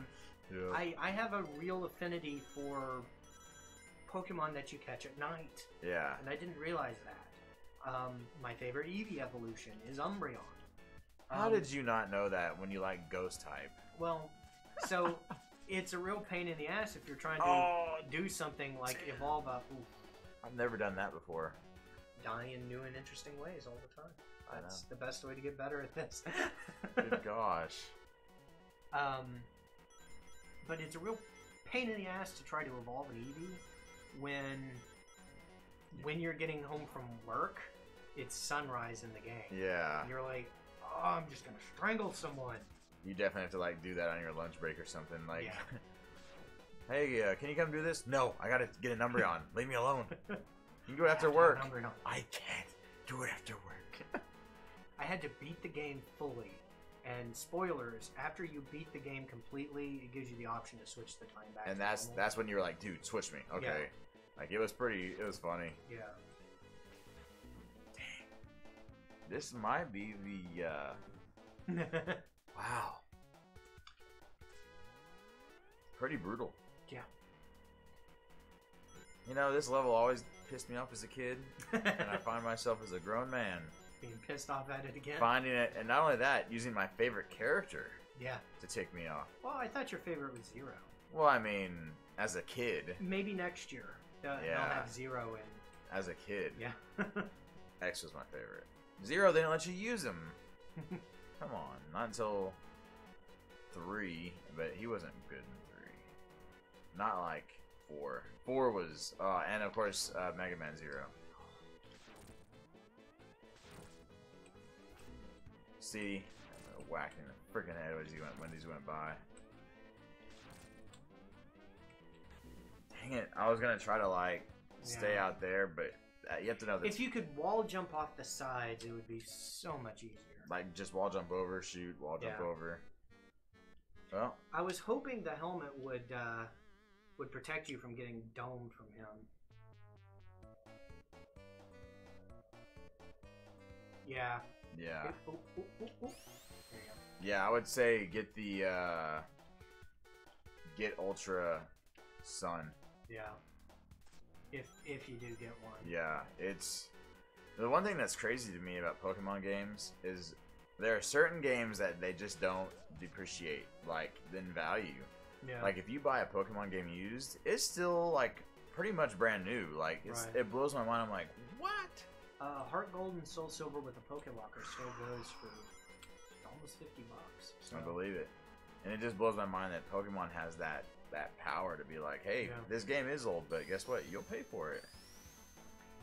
I have a real affinity for Pokemon that you catch at night. Yeah. And I didn't realize that. My favorite Eevee evolution is Umbreon. How did you not know that when you like Ghost type? Well, so it's a real pain in the ass if you're trying to do something like evolve up. I've never done that before. Die in new and interesting ways all the time. That's the best way to get better at this. Good gosh. But it's a real pain in the ass to try to evolve an Eevee when you're getting home from work. It's sunrise in the game. Yeah. And you're like, oh, I'm just gonna strangle someone. You definitely have to like do that on your lunch break or something. Like, yeah. Hey, can you come do this? No, I gotta get a number on. Leave me alone. You can do it after work. I can't do it after work. I had to beat the game fully. And spoilers, after you beat the game completely, it gives you the option to switch the time back. And that's when you were like, dude, switch me. Okay. Yeah. Like, it was funny. Yeah. Dang. This might be the, wow. Pretty brutal. Yeah. You know, this level always pissed me off as a kid, and I find myself as a grown man being pissed off at it again. Finding it, and not only that, using my favorite character. Yeah. To tick me off. Well, I thought your favorite was Zero. Well, I mean, as a kid. Maybe next year. They'll have Zero in. As a kid. Yeah. X was my favorite. Zero, they didn't let you use him. Come on, not until 3, but he wasn't good in 3. Not like 4. 4 was, and of course, Mega Man Zero. See, whacking the freaking head when these went by. Dang it! I was gonna try to like stay out there, but you have to know that if you could wall jump off the sides, it would be so much easier. Like just wall jump over, shoot, wall jump over. Well, I was hoping the helmet would protect you from getting domed from him. Yeah. Yeah. There you go. Yeah, I would say get the get Ultra Sun. Yeah. If you do get one. Yeah, it's The one thing that's crazy to me about Pokemon games is there are certain games that they just don't depreciate, like, in value. Yeah. Like, if you buy a Pokemon game used, it's still, like, pretty much brand new. Like, it blows my mind. I'm like, what? Heart Gold and Soul Silver with a Pokelocker still goes for almost $50. So. I believe it. And it just blows my mind that Pokemon has that power to be like, hey, this game is old, but guess what? You'll pay for it.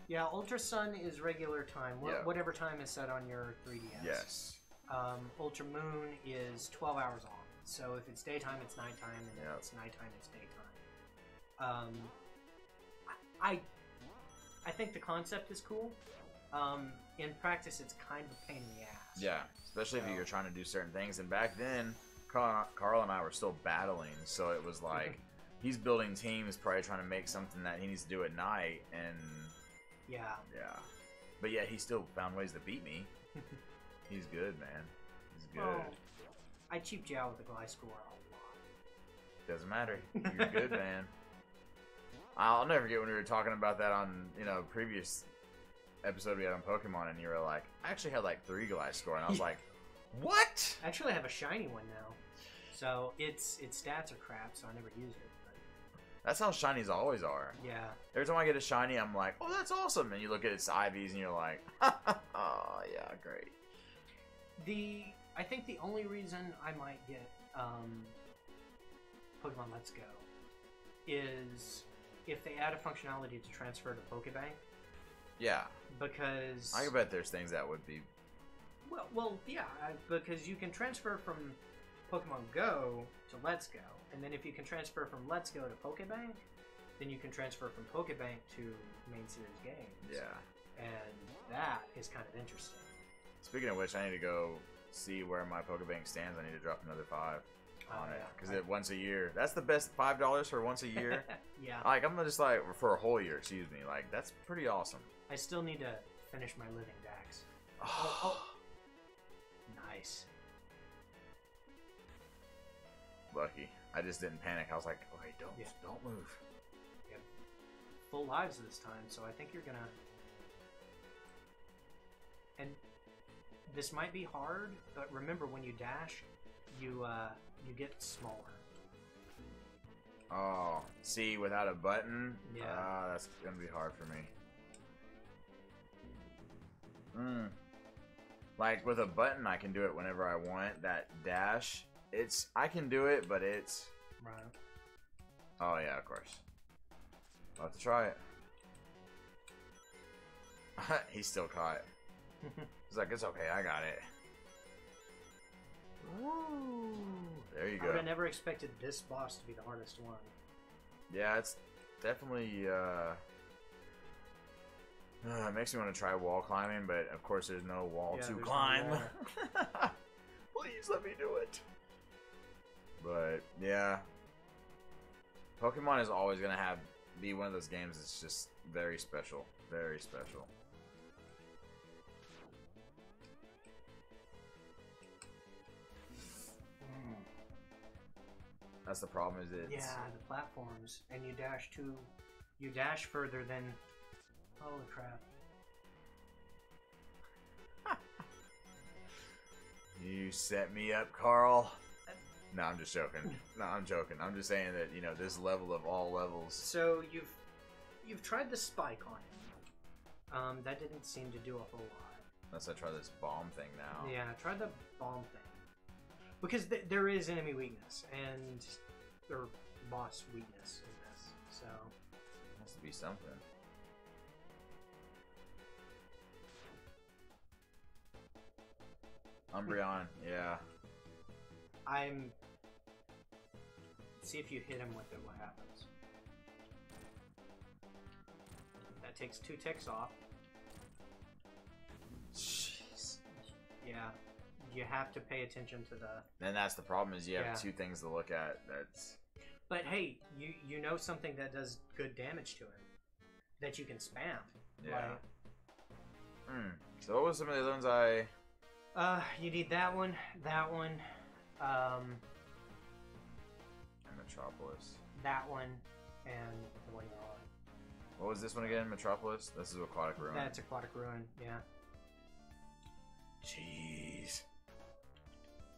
Yeah, Ultra Sun is regular time. Whatever time is set on your 3DS. Yes. Ultra Moon is 12 hours on. So if it's daytime, it's nighttime, and if it's nighttime, it's daytime. I think the concept is cool. In practice, it's kind of a pain in the ass. Yeah, especially if you're trying to do certain things. And back then, Carl and I were still battling, so it was like he's building teams, probably trying to make something that he needs to do at night, and yeah. But yeah, he still found ways to beat me. He's good, man. He's good. Well, I cheaped you out with the Gliscor a lot. Doesn't matter. You're good, man. I'll never forget when we were talking about that on, previous episode we had on Pokemon, and you were like, I actually had like 3 Gliscor, and I was like, what? Actually, I have a shiny one now. So its stats are crap, so I never use it. But... That's how shinies always are. Yeah. Every time I get a shiny, I'm like, oh, that's awesome. And you look at its IVs, and you're like, oh, yeah, great. I think the only reason I might get Pokemon Let's Go is if they add a functionality to transfer to Pokebank. Yeah. Because... I bet there's things that would be... Well, yeah, because you can transfer from Pokemon Go to Let's Go, and then if you can transfer from Let's Go to Pokebank, then you can transfer from Pokebank to main series games. Yeah. And that is kind of interesting. Speaking of which, I need to go see where my Pokebank stands. I need to drop another 5 on it, because it once a year. That's the best $5 for once a year. Yeah. Like, I'm just like, for a whole year, excuse me. Like, that's pretty awesome. I still need to finish my living Dax. Oh. Nice. Lucky. I just didn't panic. I was like, okay, don't move. You have full lives this time, so I think you're gonna... And this might be hard, but remember, when you dash, you get smaller. Oh, see, without a button? Yeah. That's gonna be hard for me. Like, with a button, I can do it whenever I want. That dash, I can do it, but it's... Right. Oh, yeah, of course. I'll have to try it. He still caught it. He's like, it's okay, I got it. Woo! There you go. I would have never expected this boss to be the hardest one. Yeah, it's definitely, it makes me want to try wall climbing, but of course there's no wall to climb. No wall. Please let me do it. But, yeah. Pokemon is always going to be one of those games that's just very special. Very special. That's the problem, is it? Yeah, the platforms, and you dash further than. Holy crap! You set me up, Carl. No, I'm just joking. No, I'm joking. I'm just saying that this level of all levels. So you've tried the spike on it. That didn't seem to do a whole lot. Unless I try this bomb thing now. Yeah, try the bomb thing. Because there is enemy weakness, and or boss weakness in this, so... It has to be something. Umbreon, yeah. See if you hit him with it, what happens. That takes 2 ticks off. Jeez. Yeah. You have to pay attention to the... And that's the problem, is you have 2 things to look at. That's... But hey, you know something that does good damage to him. That you can spam. Yeah. Right? So what was some of the other ones you need that one, and Metropolis. that one, and the one you're on. What was this one again? Metropolis? This is Aquatic Ruin. That's Aquatic Ruin, yeah. Jeez.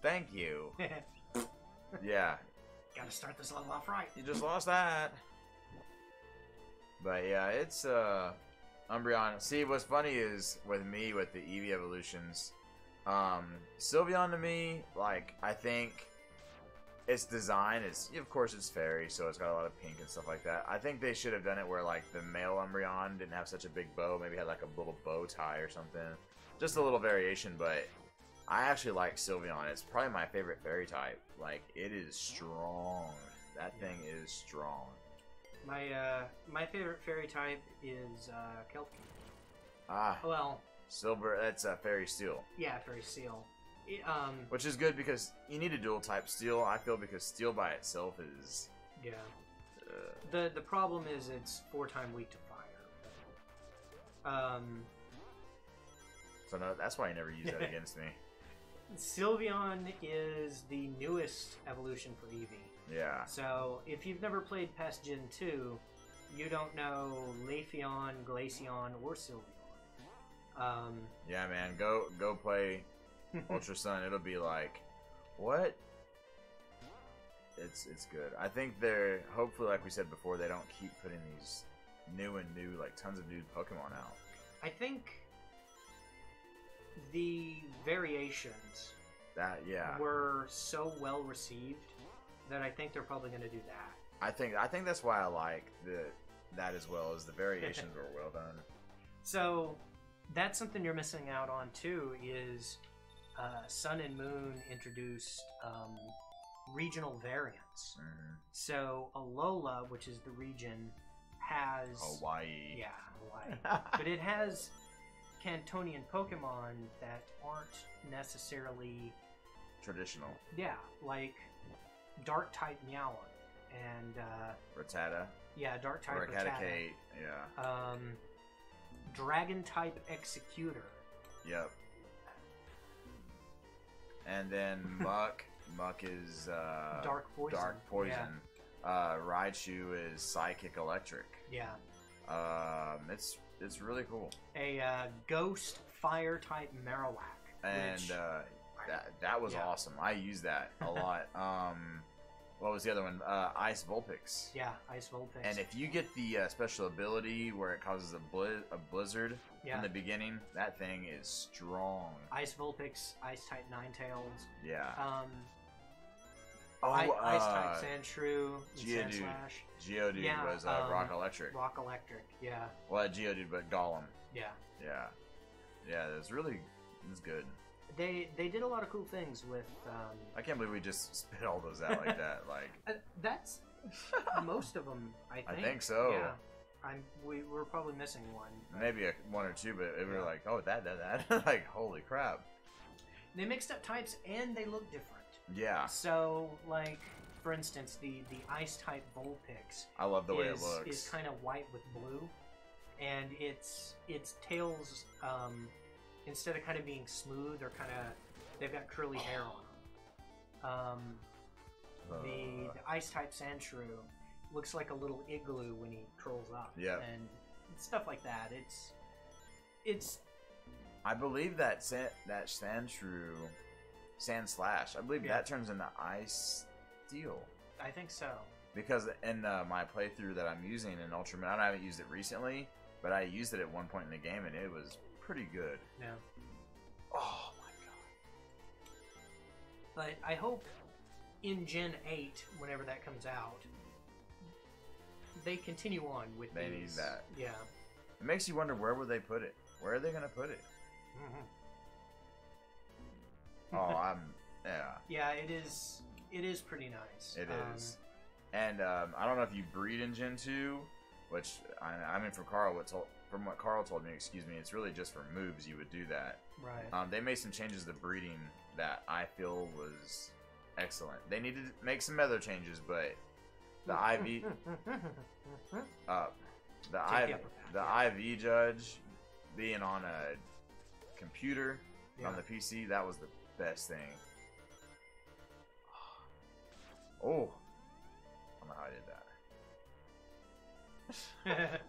Thank you. Yeah. Gotta start this level off right. You just lost that. But yeah, it's Umbreon. See, what's funny is with me with the Eevee evolutions, Sylveon to me, like, I think its design is, of course, it's fairy, so it's got a lot of pink and stuff like that. I think they should have done it where, like, the male Umbreon didn't have such a big bow, maybe had like a little bow tie or something. Just a little variation, but I actually like Sylveon. It's probably my favorite fairy type. Like, it is strong. That thing is strong. My favorite fairy type is Kelpie. Ah. Well, Silver, that's Fairy Steel. yeah, Fairy Steel. Which is good because you need a dual type Steel, I feel, because Steel by itself is... Yeah. The problem is it's 4-time weak to fire. So no, that's why you never use that against me. Sylveon is the newest evolution for Eevee. Yeah. So if you've never played past Gen 2, you don't know Leafeon, Glaceon, or Sylveon. Yeah, man, go play Ultra Sun. It'll be like, what? It's good. I think they're, hopefully, like we said before, they don't keep putting these new, like tons of new Pokemon out. I think the variations were so well received that I think they're probably going to do that. I think that's why I like that as well, as the variations were well done. So that's something you're missing out on too, is Sun and Moon introduced regional variants. Mm-hmm. So Alola, which is the region, has Hawaii. Yeah, Hawaii. But it has Cantonian Pokemon that aren't necessarily traditional. Yeah, like Dark type Meowth and Rattata. Yeah, Dark type Rattata. Rattata. Yeah. Dragon type Executor. Yep. And then Muck. Muck is Dark Poison. Dark Poison. Yeah. Raichu is Psychic Electric. Yeah. It's really cool. A Ghost Fire type Marowak. And that was awesome. I used that a lot. What was the other one? Ice Vulpix. Yeah, Ice Vulpix. And if you get the special ability where it causes a blizzard in the beginning, that thing is strong. Ice Vulpix, Ice type Ninetales. Yeah. Ice type Sandshrew, Sandslash. Geodude was Rock Electric. Rock Electric, yeah. Well, Geodude, but Golem. Yeah. Yeah. Yeah, it's good. They did a lot of cool things with. I can't believe we just spit all those out like that. Like that's most of them. I think so. Yeah, we're probably missing one. Maybe one or two, but we were like, oh, that. Like, holy crap. They mixed up types and they look different. Yeah. So, like, for instance, the Ice type Vulpix. I love the way it looks. Is kind of white with blue, and its tails. Instead of kind of being smooth, they've got curly hair on them. The Ice type Sandshrew looks like a little igloo when he curls up. Yeah. And stuff like that. It's. I believe that Sandshrew, Sandslash, I believe that turns into Ice Steel. I think so. Because in my playthrough that I'm using in Ultraman, I haven't used it recently, but I used it at one point in the game and it was pretty good. Yeah. Oh my god. But I hope in Gen 8, whenever that comes out, they continue on with They these. need that. Yeah. It makes you wonder, where would they put it? Where are they going to put it? Mm-hmm. Yeah. Yeah, it is pretty nice. It is. And I don't know if you breed in Gen 2, which, I mean, from what Carl told me, it's really just for moves you would do that. Right. They made some changes to breeding that I feel was excellent. They needed to make some other changes, but the IV, the IV judge being on a computer on the PC, that was the best thing. Oh, I don't know how I did that.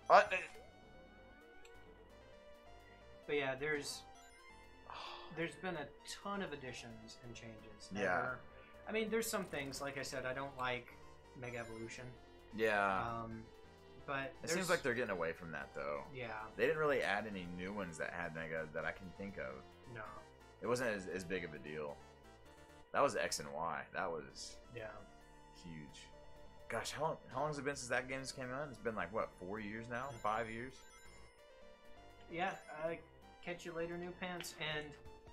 But yeah, there's been a ton of additions and changes. Yeah. I mean, there's some things, like I said, I don't like Mega Evolution. Yeah. But it seems like they're getting away from that, though. Yeah. They didn't really add any new ones that had Mega that I can think of. No. It wasn't as big of a deal. That was X and Y. That was huge. Gosh, how long has it been since that game came out? It's been like, what, 4 years now? 5 years? Yeah. Catch you later, New Pants. And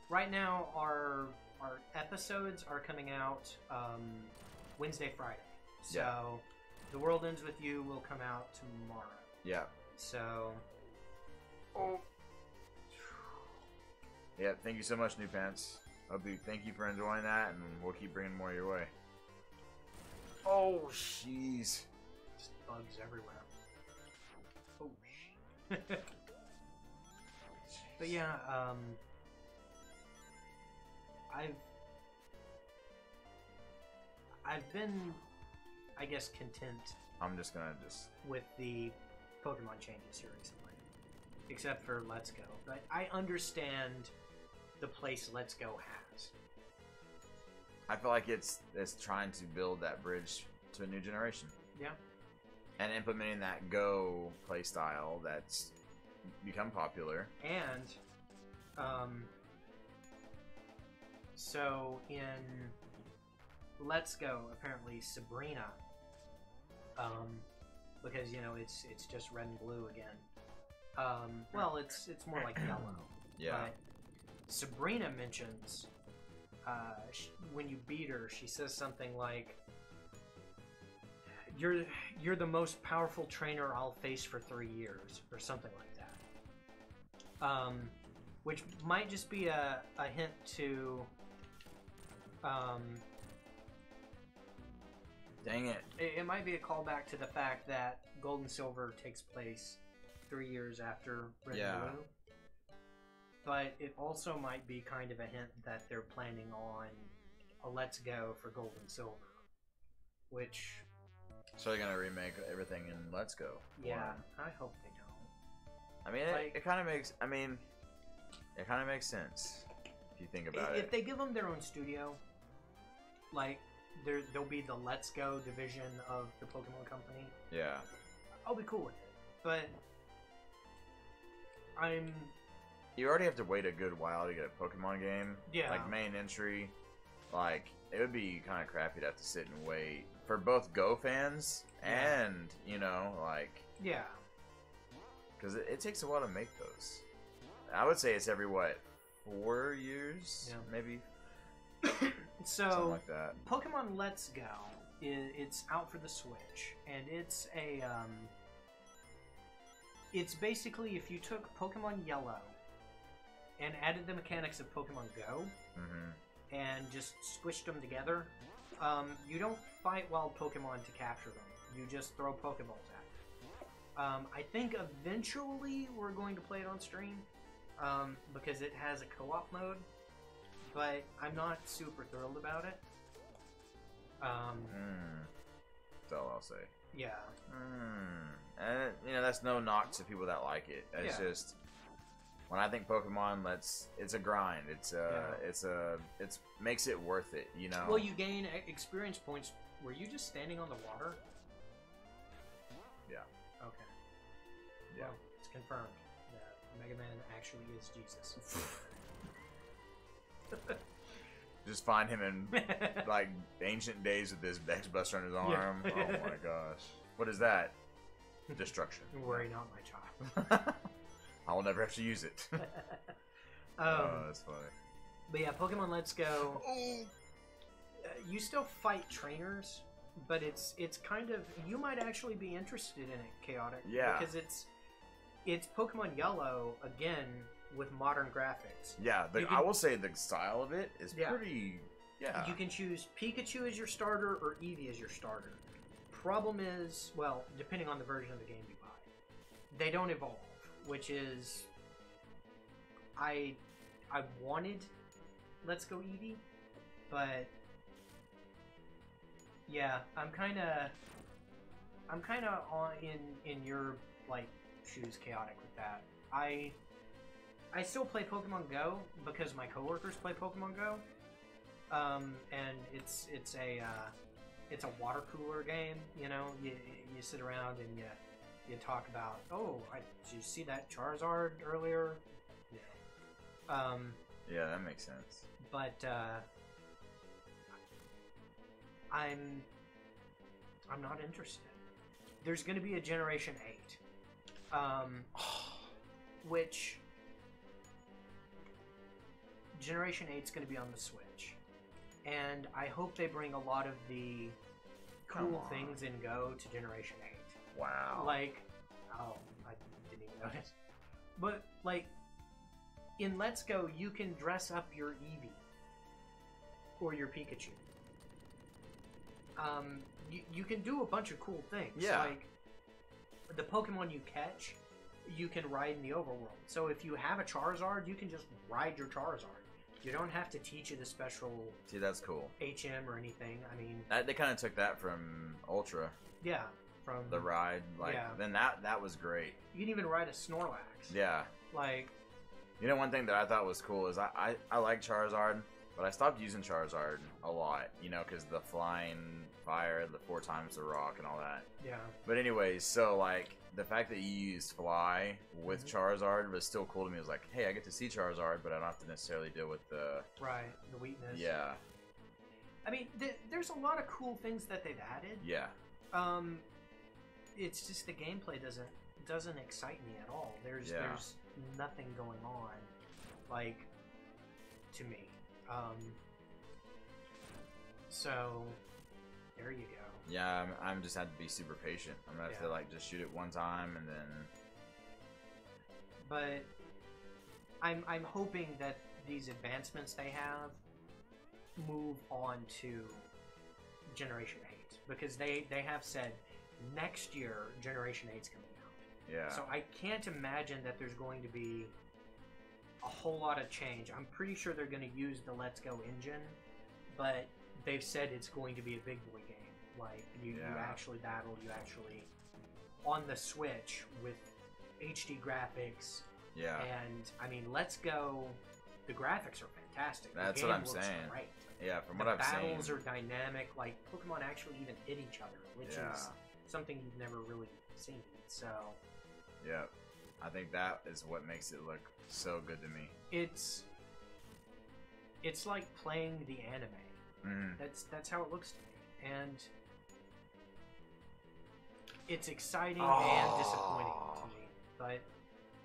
right now, our episodes are coming out Wednesday, Friday. So The World Ends With You will come out tomorrow. Yeah. So. Yeah, thank you so much, New Pants. Thank you for enjoying that, and we'll keep bringing more your way. Oh, jeez. Just bugs everywhere. Oh, shit. But yeah, I've been, I guess, content. I'm just gonna with the Pokemon changes here recently, except for Let's Go. But I understand the place Let's Go has. I feel like it's trying to build that bridge to a new generation. Yeah. And implementing that Go playstyle that's become popular. And so in Let's Go, apparently Sabrina, because it's just red and blue again. Well, it's more like yellow. Yeah. But Sabrina mentions when you beat her, she says something like, "You're the most powerful trainer I'll face for 3 years," or something like that. Which might just be a hint to. Dang it. It might be a callback to the fact that Gold and Silver takes place 3 years after Red and Blue. But it also might be kind of a hint that they're planning on a Let's Go for Gold and Silver. Which... So they're gonna remake everything in Let's Go. Yeah, I hope they don't. I mean, it kind of makes... I mean, it kind of makes sense if you think about it. If they give them their own studio, like, there'll be the Let's Go division of the Pokemon Company. Yeah. I'll be cool with it. But... You already have to wait a good while to get a Pokemon game. Yeah. Like, main entry. Like, it would be kind of crappy to have to sit and wait for both Go fans and, like... Yeah. Because it takes a while to make those. I would say it's every, 4 years? Yeah. Maybe? So, something like that. Pokemon Let's Go, it's out for the Switch. And it's a, it's basically if you took Pokemon Yellow and added the mechanics of Pokemon Go and just squished them together, you don't fight wild Pokemon to capture them. You just throw Pokeballs at them. I think eventually we're going to play it on stream because it has a co-op mode, but I'm not super thrilled about it. That's all I'll say. Yeah. And that's no knock to people that like it. It's just when I think Pokemon, it's a grind. It's makes it worth it. Well, you gain experience points. Were you just standing on the water? Yeah. Okay. Yeah. Well, it's confirmed that Mega Man actually is Jesus. Just find him in like ancient days with this X-Buster on his arm. Oh my gosh. What is that? Destruction. Worry not, my child. I will never have to use it. That's funny. But yeah, Pokemon Let's Go. You still fight trainers, but it's kind of, you might actually be interested in it, Chaotic. Yeah. Because it's Pokemon Yellow again with modern graphics. Yeah, I will say the style of it is pretty. Yeah. You can choose Pikachu as your starter or Eevee as your starter. Problem is, well, depending on the version of the game you buy, they don't evolve, which is I wanted Let's Go Eevee, but yeah, I'm kind of on in your like choose chaotic with that. I still play Pokemon Go because my coworkers play Pokemon Go, and it's a water cooler game. You know, you sit around and you talk about, oh, did you see that Charizard earlier? Yeah. Yeah, that makes sense. But I'm not interested. There's going to be a Generation 8, which Generation 8 is going to be on the Switch, and I hope they bring a lot of the cool things in Go to Generation 8. Wow. Like, oh, I didn't even notice. But like, in Let's Go, you can dress up your Eevee or your Pikachu. You can do a bunch of cool things. Yeah. Like, the Pokemon you catch, you can ride in the overworld. So if you have a Charizard, you can just ride your Charizard. You don't have to teach it a special... See, that's cool. HM or anything. I mean... They kind of took that from Ultra. Yeah. From... The ride. Like, yeah. Then that was great. You can even ride a Snorlax. Yeah. Like... You know, one thing that I thought was cool is I like Charizard, but I stopped using Charizard a lot, you know, because the flying fire, the 4 times the rock and all that. Yeah. But anyways, so, like, the fact that you used Fly with Charizard was still cool to me. It was like, hey, I get to see Charizard, but I don't have to necessarily deal with the... Right, the weakness. Yeah. I mean, there's a lot of cool things that they've added. Yeah. It's just the gameplay doesn't excite me at all. There's nothing going on, like, to me. So there you go. Yeah, I'm just had to be super patient. I'm gonna have to like just shoot it one time and then. But I'm hoping that these advancements they have move on to Generation 8, because they have said next year Generation 8's coming out. Yeah. So I can't imagine that there's going to be a whole lot of change. I'm pretty sure they're going to use the Let's Go engine, but they've said it's going to be a big boy game. Like, you actually battle, you actually, on the Switch with HD graphics. Yeah. And, I mean, Let's Go, the graphics are fantastic. That's the game what I'm looks saying. Great. Yeah, from what I've seen. The battles are dynamic. Like, Pokemon actually even hit each other, which is something you've never really seen. So. Yeah. I think that is what makes it look so good to me. It's like playing the anime. Mm-hmm. That's how it looks to me. And it's exciting and disappointing to me. But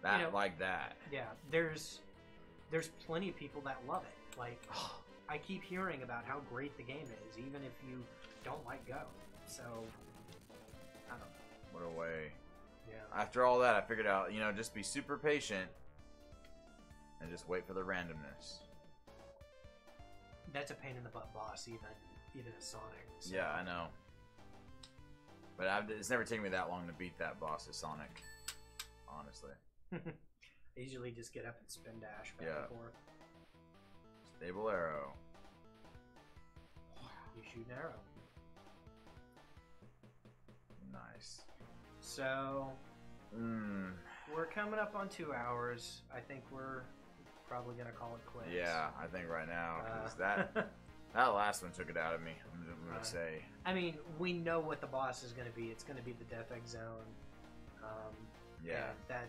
that, you know, like that. Yeah, there's plenty of people that love it. Like, I keep hearing about how great the game is, even if you don't like Go. So, I don't know. What a way. Yeah. After all that, I figured out, you know, just be super patient and just wait for the randomness. That's a pain in the butt boss, even a Sonic. So. Yeah, I know. But it's never taken me that long to beat that boss as Sonic, honestly. I usually just get up and spin dash back and forth. Stable arrow. You shoot an arrow. Nice. So, we're coming up on 2 hours. I think we're probably going to call it quits. Yeah, I think right now, because that last one took it out of me, I'm going to say. I mean, we know what the boss is going to be. It's going to be the Death Egg Zone. Yeah. That...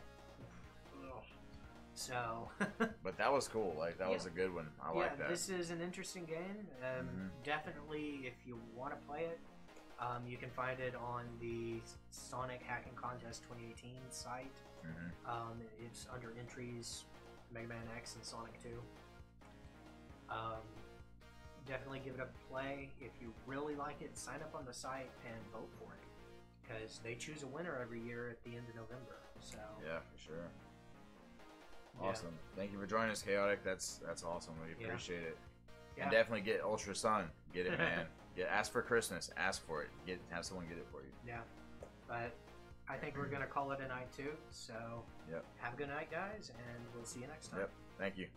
So... But that was cool. Like, that was a good one. I like that. This is an interesting game. Definitely, if you want to play it, you can find it on the Sonic Hacking Contest 2018 site. It's under entries Mega Man X and Sonic 2. Definitely give it a play. If you really like it, sign up on the site and vote for it, because they choose a winner every year at the end of November. So yeah, for sure. Awesome. Thank you for joining us, Chaotic. That's awesome. We appreciate it. Yeah. And definitely get Ultra Sun. Get it, man. Ask for Christmas. Ask for it. Have someone get it for you. Yeah. But I think we're going to call it a night too. So have a good night, guys, and we'll see you next time. Yep. Thank you.